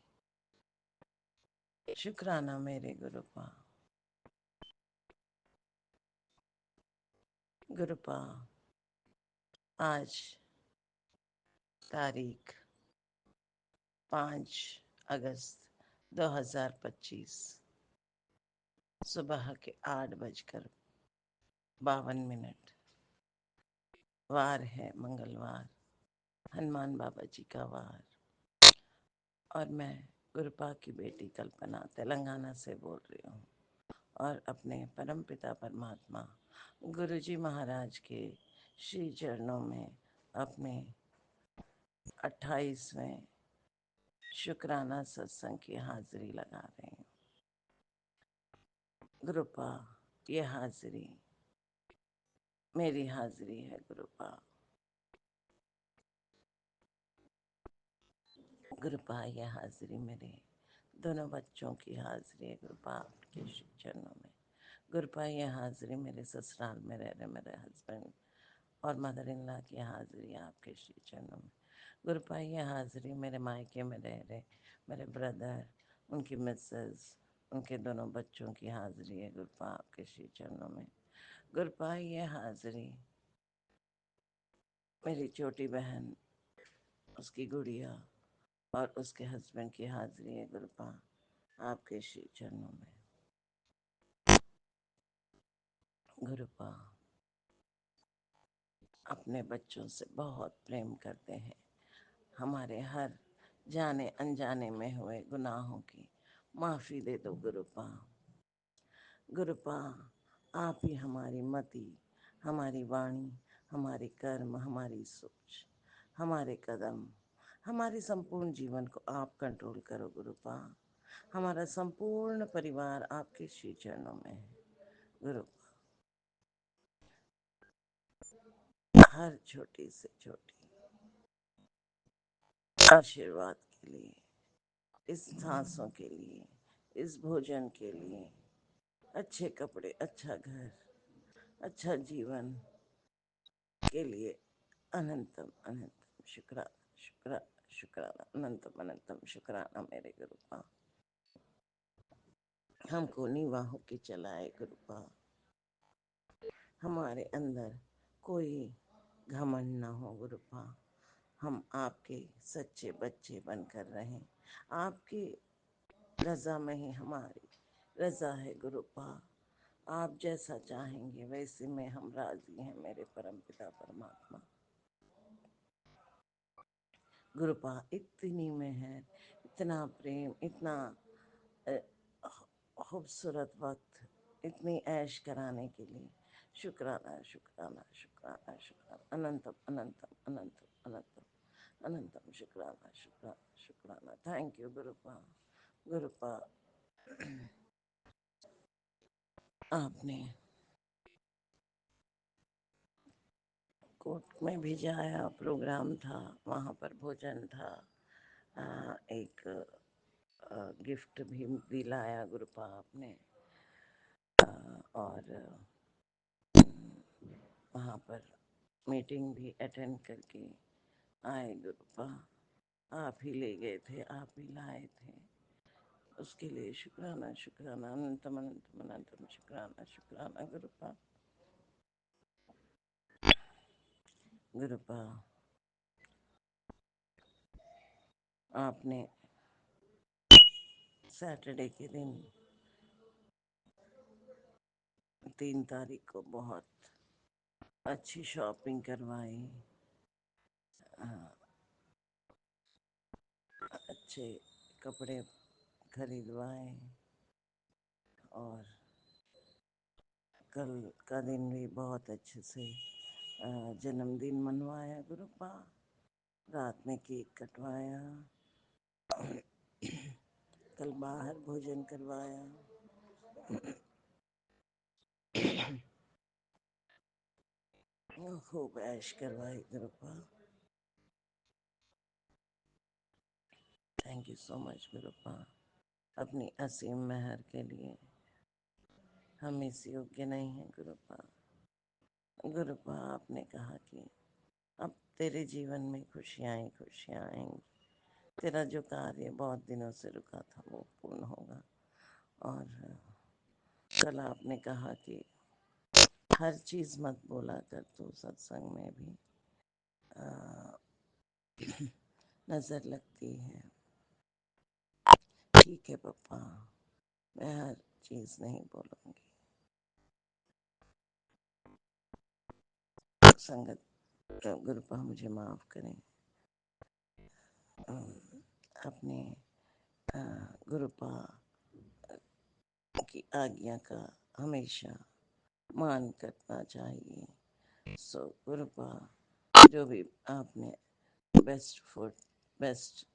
शुक्राना मेरे गुरुपा। गुरुपा, आज तारीख 5 अगस्त 2025 सुबह के 8:52। वार है मंगलवार, हनुमान बाबा जी का वार। और मैं गुरुपा की बेटी कल्पना तेलंगाना से बोल रही हूँ और अपने परमपिता परमात्मा गुरु जी महाराज के श्री चरणों में अपने 28वें शुक्राना सत्संग की हाजिरी लगा रही हूँ। गुरुपा, ये हाजिरी मेरी हाजिरी है गुरुपा। गुरुपा, ये हाजिरी मेरे दोनों बच्चों की हाजिरी है गुरुपा आपके चरणों में। गुरुपा, ये हाजिरी मेरे ससुराल में रह रहे मेरे हस्बैंड और मदर इन लॉ की हाजिरी है आपके श्री चरणों में। गुरुपा, ये हाजिरी मेरे मायके में रह रहे मेरे ब्रदर, उनकी मिसेस, उनके दोनों बच्चों की हाजिरी है गुरुपा आपके श्री चरणों में। गुरुपा, ये हाजिरी मेरी छोटी बहन, उसकी गुड़िया और उसके हस्बैंड की हाजिरी है गुरुपा आपके श्री चरणों में। गुरुपा, अपने बच्चों से बहुत प्रेम करते हैं। हमारे हर जाने अनजाने में हुए गुनाहों की माफ़ी दे दो गुरुपा। गुरुपा, आप ही हमारी मति, हमारी वाणी, हमारे कर्म, हमारी सोच, हमारे कदम, हमारे संपूर्ण जीवन को आप कंट्रोल करो गुरुपा। हमारा संपूर्ण परिवार आपके श्री चरणों में है गुरुपा। हर छोटी से छोटी आशीर्वाद के लिए, इस सांसों के लिए, इस भोजन के लिए, अच्छे कपड़े, अच्छा घर, अच्छा जीवन के लिए अनंतम अनंतम शुक्राना शुक्राना शुक्राना, अनंतम अनंतम शुक्राना मेरे गुरुपा। हमको निवाहों की चलाए गुरुपा। हमारे अंदर कोई घमंड ना हो गुरुपा। हम आपके सच्चे बच्चे बनकर रहें। आपकी रजा में ही हमारी रजा है गुरुपा। आप जैसा चाहेंगे वैसे में हम राजी हैं मेरे परम पिता परमात्मा। गुरुपा, इतनी में है, इतना प्रेम, इतना खूबसूरत वक्त, इतनी ऐश कराने के लिए शुक्राना शुक्राना शुक्राना शुक्राना, अनंतम अनंतम अनंतम अनंतम अनंतम शुक्राना शुक्राना शुक्राना। Thank you गुरुपा। गुरुपा, आपने कोर्ट में भी जाया, प्रोग्राम था, वहाँ पर भोजन था, एक गिफ्ट भी दिलाया गुरुपा आपने, और वहाँ पर मीटिंग भी अटेंड करके आए गुरुपा। आप ही ले गए थे, आप ही लाए थे, उसके लिए शुक्राना शुक्राना, अनंतम अनंतम अनंतम शुक्राना शुक्राना गुरुपा। गुरुपा, आपने सैटरडे के दिन 3 तारीख को बहुत अच्छी शॉपिंग करवाई, अच्छे कपड़े खरीदवाए, और कल का दिन भी बहुत अच्छे से जन्मदिन मनवाया गुरुपा। रात में केक कटवाया, कल बाहर भोजन करवाया, खूब ऐश करवाई गुरुपा। थैंक यू सो मच गुरुपा, अपनी असीम मेहर के लिए। हम इस योग्य नहीं हैं गुरुपा। गुरुपा, आपने कहा कि अब तेरे जीवन में खुशियाँ ही खुशियाँ आएंगी। तेरा जो कार्य बहुत दिनों से रुका था वो पूर्ण होगा। और कल आपने कहा कि हर चीज़ मत बोला कर तू सत्संग में भी, नज़र लगती है। ठीक है पप्पा, मैं हर चीज़ नहीं बोलूँगी। संगत गुरुपा, मुझे माफ़ करें। अपने गुरुपा की आज्ञा का हमेशा मान करना चाहिए। सो गुरुपा, जो भी आपने best food, best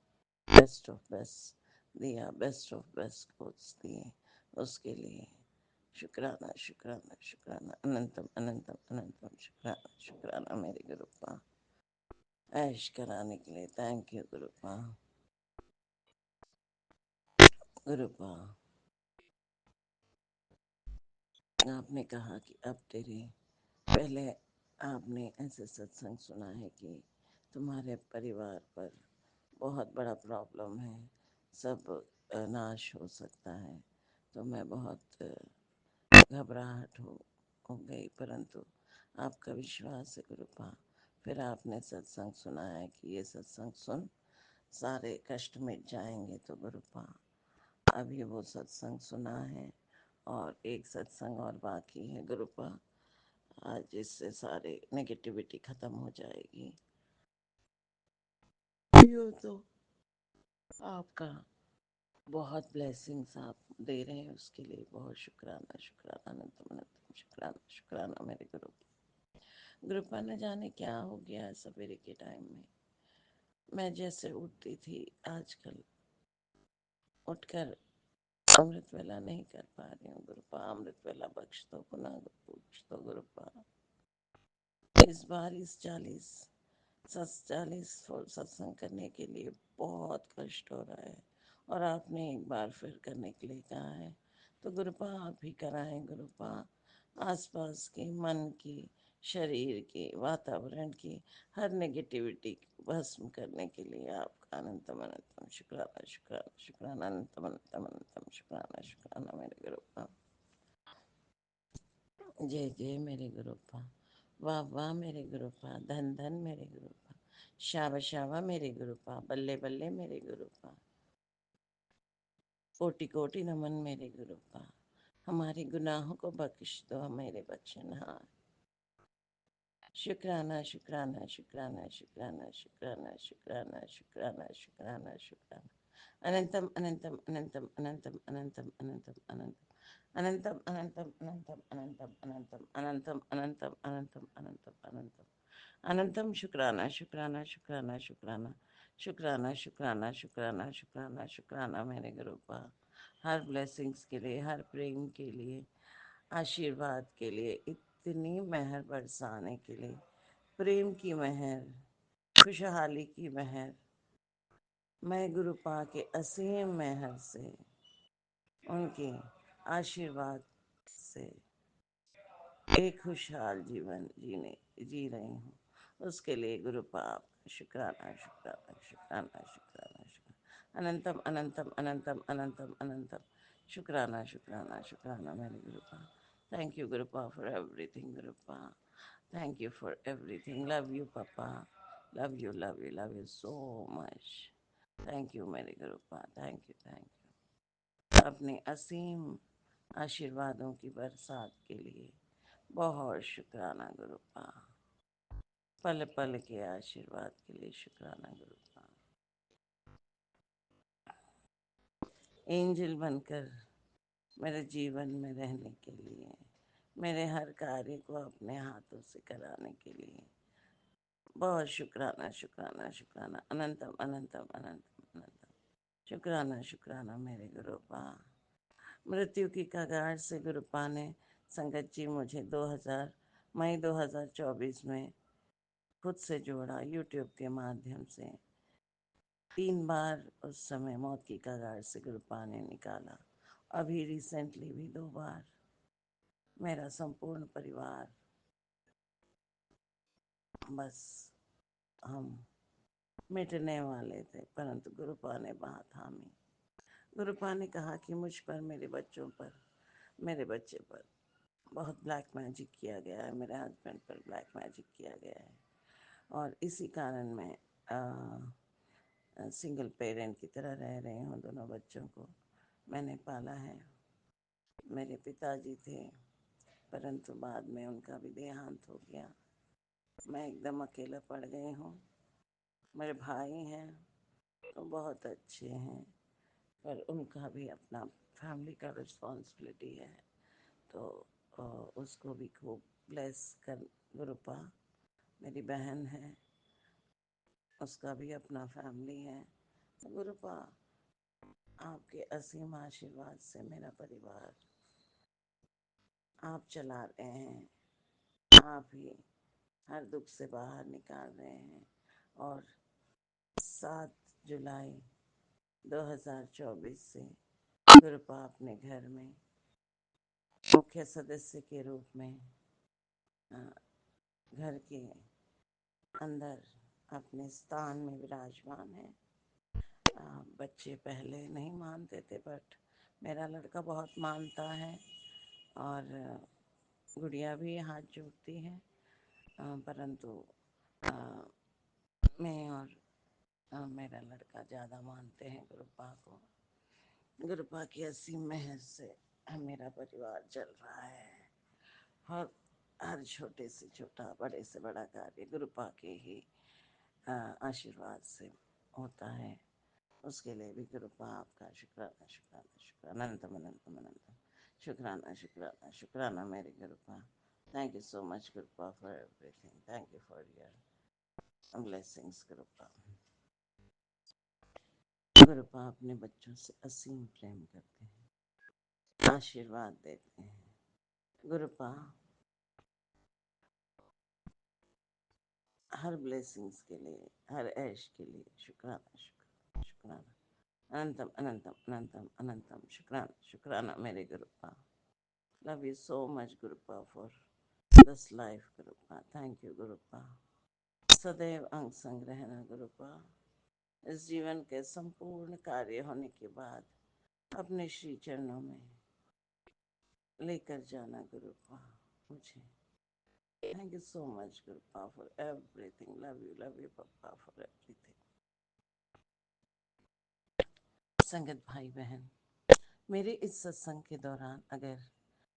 best of best दिया, बेस्ट ऑफ बेस्ट कोच दिए, उसके लिए शुक्राना शुक्राना शुक्राना, अनंतम अनंतम अनंतम शुक्राना शुक्राना मेरे गुरुपा। ऐश कराने के लिए थैंक यू गुरुपा। गुरुपा, आपने कहा कि अब तेरे, पहले आपने ऐसे सत्संग सुना है कि तुम्हारे परिवार पर बहुत बड़ा प्रॉब्लम है, सब नाश हो सकता है। तो मैं बहुत घबराहट हो गई, परंतु आपका विश्वास है गुरुपा। फिर आपने सत्संग सुनाया है कि ये सत्संग सुन सारे कष्ट मिट जाएंगे। तो गुरुपा, अभी वो सत्संग सुना है और एक सत्संग और बाकी है गुरुपा, आज इससे सारे नेगेटिविटी खत्म हो जाएगी। यो तो आपका बहुत ब्लेसिंग्स आप दे रहे हैं, उसके लिए बहुत शुक्राना, शुक्राना, अनंतम अनंतम शुक्राना, शुक्राना मेरे गुरुपा। न जाने क्या हो गया है सवेरे के टाइम में, मैं जैसे उठती थी आजकल उठकर अमृत वेला नहीं कर पा रही हूँ गुरुपा। अमृत वेला बख्श दो, पुनः बख्श दो गुरुपा। इस बार इस 40 सत्संग करने के लिए बहुत कष्ट हो रहा है, और आपने एक बार फिर करने के लिए कहा है, तो गुरुपा आप ही कराएं गुरुपा। आसपास की, मन की, शरीर की, वातावरण की हर नेगेटिविटी भस्म करने के लिए आपका अनंतम अनंतम शुक्राना, शुक्राना, शुक्राना, अनंतम अनंतम अनंतम शुक्राना, शुक्राना मेरे गुरुपा। जय जय मेरे गुरुपा, वाह वाह मेरे गुरुपा, धन धन मेरे गुरुपा, शाबा शाबा मेरे गुरुपा, बल्ले बल्ले मेरे गुरुपा, कोटि कोटि नमन मेरे गुरुपा। हमारे गुनाहों को बख्श दो मेरे बख्शनहार। शुक्राना, शुक्राना, शुक्राना, शुक्राना, शुक्राना, शुक्राना, शुक्राना, शुक्राना, शुक्राना। अनंतम अनंतम अनंतम अनंतम अनंतम अनंतम अनंतम अनंतम अनंतम अनंतम अनंतम अनंतम अनंतम अनंतम अनंतम अनंतम अनंतम शुक्राना, शुक्राना, शुक्राना, शुक्राना, शुक्राना, शुक्राना, शुक्राना, शुक्राना, शुक्राना मेरे गुरुपा। हर ब्लेसिंग्स के लिए, हर प्रेम के लिए, आशीर्वाद के लिए, इतनी मेहर बरसाने के लिए, प्रेम की मेहर, खुशहाली की मेहर, मैं गुरुपा के असीम मेहर से, उनके आशीर्वाद से एक खुशहाल जीवन जी रही हूँ। उसके लिए गुरुपा आपका शुक्राना, शुक्राना, शुक्राना, शुक्राना, शुक्राना, अनंतम अनंतम अनंतम अनंतम अनंतम शुक्राना, शुक्राना, शुक्राना मेरे Gurupa. Thank you Gurupa for everything Gurupa. Thank you for everything. Love you papa, love you, love you, love you so much. Thank you मेरे Gurupa, thank you, thank you. अपने असीम आशीर्वादों की बरसात के लिए बहुत शुक्राना गुरुपा। पल पल के आशीर्वाद के लिए शुक्राना गुरुपा। एंजल बनकर मेरे जीवन में रहने के लिए, मेरे हर कार्य को अपने हाथों से कराने के लिए बहुत शुक्राना, शुक्राना, शुक्राना, अनंतम अनंतम अनंतम अनंतम शुक्राना, शुक्राना मेरे गुरुपा। मृत्यु की कगार से गुरुपा ने संगत जी मुझे मई 2024 में खुद से जोड़ा, यूट्यूब के माध्यम से। 3 बार उस समय मौत की कगार से गुरुपा ने निकाला। अभी रिसेंटली भी 2 बार मेरा संपूर्ण परिवार, बस हम मिटने वाले थे, परंतु गुरुपा ने बात थामी। गुरुपा ने कहा कि मुझ पर, मेरे बच्चों पर, मेरे बच्चे पर बहुत ब्लैक मैजिक किया गया है, मेरे हस्बैंड पर ब्लैक मैजिक किया गया है, और इसी कारण मैं सिंगल पेरेंट की तरह रह रही हूँ। दोनों बच्चों को मैंने पाला है। मेरे पिताजी थे, परंतु बाद में उनका भी देहांत हो गया। मैं एकदम अकेला पड़ गई हूँ। मेरे भाई हैं तो बहुत अच्छे हैं, पर उनका भी अपना फैमिली का रिस्पॉन्सिबिलिटी है, तो उसको भी खूब ब्लेस कर गुरुपा। मेरी बहन है, उसका भी अपना फैमिली है, तो गुरुपा आपके असीम आशीर्वाद से मेरा परिवार आप चला रहे हैं, आप ही हर दुख से बाहर निकाल रहे हैं। और 7 जुलाई 2024 से गुरुपा अपने घर में मुख्य सदस्य के रूप में घर के अंदर अपने स्थान में विराजमान है। बच्चे पहले नहीं मानते थे, बट मेरा लड़का बहुत मानता है, और गुड़िया भी हाथ जोड़ती है, परंतु मैं और मेरा लड़का ज़्यादा मानते हैं गुरुपा को। गुरुपा की असीम मेहर से मेरा परिवार चल रहा है। हर छोटे से छोटा, बड़े से बड़ा कार्य गुरुपा के ही आशीर्वाद से होता है। उसके लिए भी गुरुपा आपका शुक्राना शुक्राना शुक्राना अनंतम अनंतम अनंतम शुक्राना शुक्राना शुक्राना मेरे Gurupa. Thank you so much Gurupa for everything. Thank you for your blessings Gurupa. Gurupa अपने बच्चों से असीम प्रेम करते हैं, आशीर्वाद देते हैं। गुरुपा हर ब्लेसिंग्स के लिए, हर ऐश के लिए शुक्राना शुक्राना शुक्राना अनंतम अनंतम अनंतम अनंतम शुक्राना शुक्राना मेरे Gurupa. Love you so much Gurupa for this life Gurupa. Thank you Gurupa. सदैव अंग संग रहना गुरुपा। इस जीवन के संपूर्ण कार्य होने के बाद अपने श्री चरणों में लेकर जाना गुरुपा मुझे। Thank you so much Gurupa for everything. Love you papa for everything. संगत भाई बहन, मेरे इस सत्संग के दौरान अगर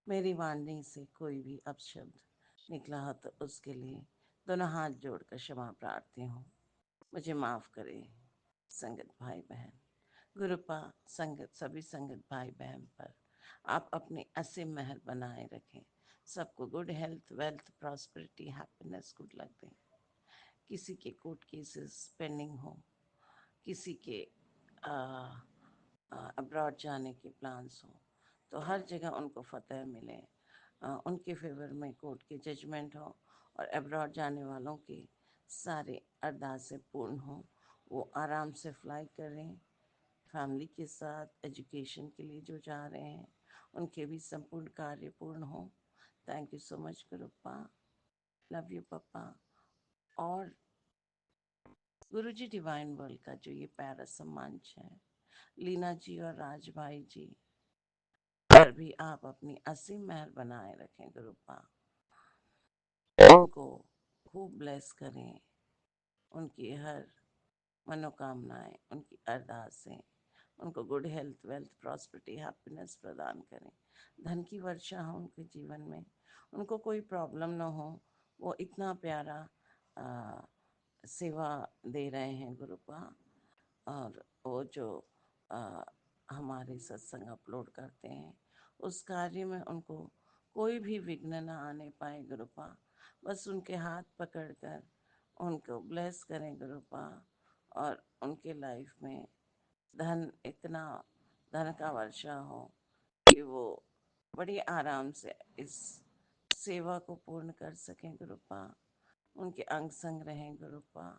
मेरी वाणी से कोई भी अपशब्द निकला हो तो उसके लिए दोनों हाथ जोड़कर क्षमा प्रार्थी हूँ। मुझे माफ करें संगत भाई बहन। गुरुपा संगत सभी संगत भाई बहन पर आप अपनी असीम मेहर बनाए रखें। सबको good health, wealth, prosperity, happiness, good luck दें। किसी के कोर्ट केसेस पेंडिंग हो, किसी के अब्रॉड जाने के प्लान्स हो, तो हर जगह उनको फतह मिले। उनके फेवर में कोर्ट के जजमेंट हो और अब्रॉड जाने वालों के सारे अरदासें पूर्ण हो। वो आराम से फ्लाई करें, फैमिली के साथ एजुकेशन के लिए जो जा रहे हैं उनके भी संपूर्ण कार्य पूर्ण हो। Thank you so much Gurupa. Love you papa. और गुरुजी डिवाइन वर्ल्ड का जो ये प्यारा सम्मांच है, लीना जी और राज भाई जी पर भी आप अपनी असीम मेहर बनाए रखें गुरुपा। उनको खूब ब्लेस करें, उनकी हर मनोकामनाएं, उनकी अरदासें, उनको good health, wealth, prosperity, happiness प्रदान करें। धन की वर्षा हो उनके जीवन में, उनको कोई प्रॉब्लम ना हो। वो इतना प्यारा सेवा दे रहे हैं गुरुपा। और वो जो हमारे सत्संग अपलोड करते हैं उस कार्य में उनको कोई भी विघ्न ना आने पाए गुरुपा। बस उनके हाथ पकड़कर उनको ब्लेस करें गुरुपा। और उनके लाइफ में इतना धन का वर्षा हो कि वो बड़ी आराम से इस सेवा को पूर्ण कर सकें गुरुपा। उनके अंग संग रहें Gurupa.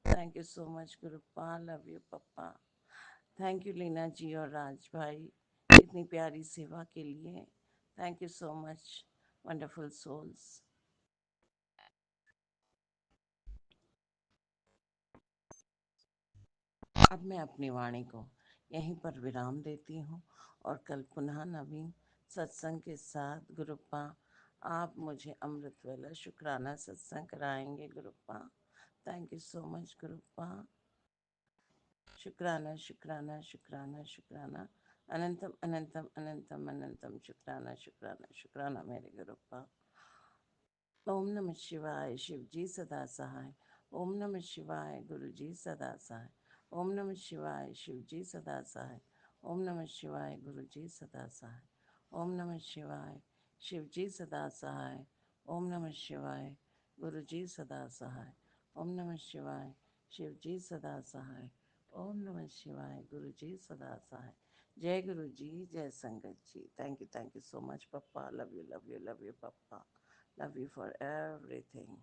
Thank you so much Gurupa. Love you papa. Thank you Leena ji और राज भाई इतनी प्यारी सेवा के लिए। Thank you so much wonderful souls. अब मैं अपनी वाणी को यहीं पर विराम देती हूँ और कल पुनः नवीन सत्संग के साथ गुरुपा आप मुझे अमृत वाला शुक्राना सत्संग कराएंगे गुरुपा। Thank you so much गुरुपा। शुक्राना शुक्राना शुक्राना शुक्राना अनंतम अनंतम अनंतम अनंतम शुक्राना शुक्राना शुक्राना मेरे गुरुपा। ओम नमः शिवाय शिव जी सदा सहाय। ओम नमः शिवाय गुरु जी सदा सहाय। ओम नमः शिवाय शिव जी सदा सहाय। ओम नमः शिवाय गुरु जी सदा सहाय। ओम नमः शिवाय शिव जी सदा सहाय। ओम नमः शिवाय गुरु जी सदा सहाय। ओम नमः शिवाय शिव जी सदा सहाय। ओम नमः शिवाय गुरु जी सदा सहाय। जय गुरु जी, जय संगत जी। Thank you so much papa. Love you love you love you papa. Love you for everything.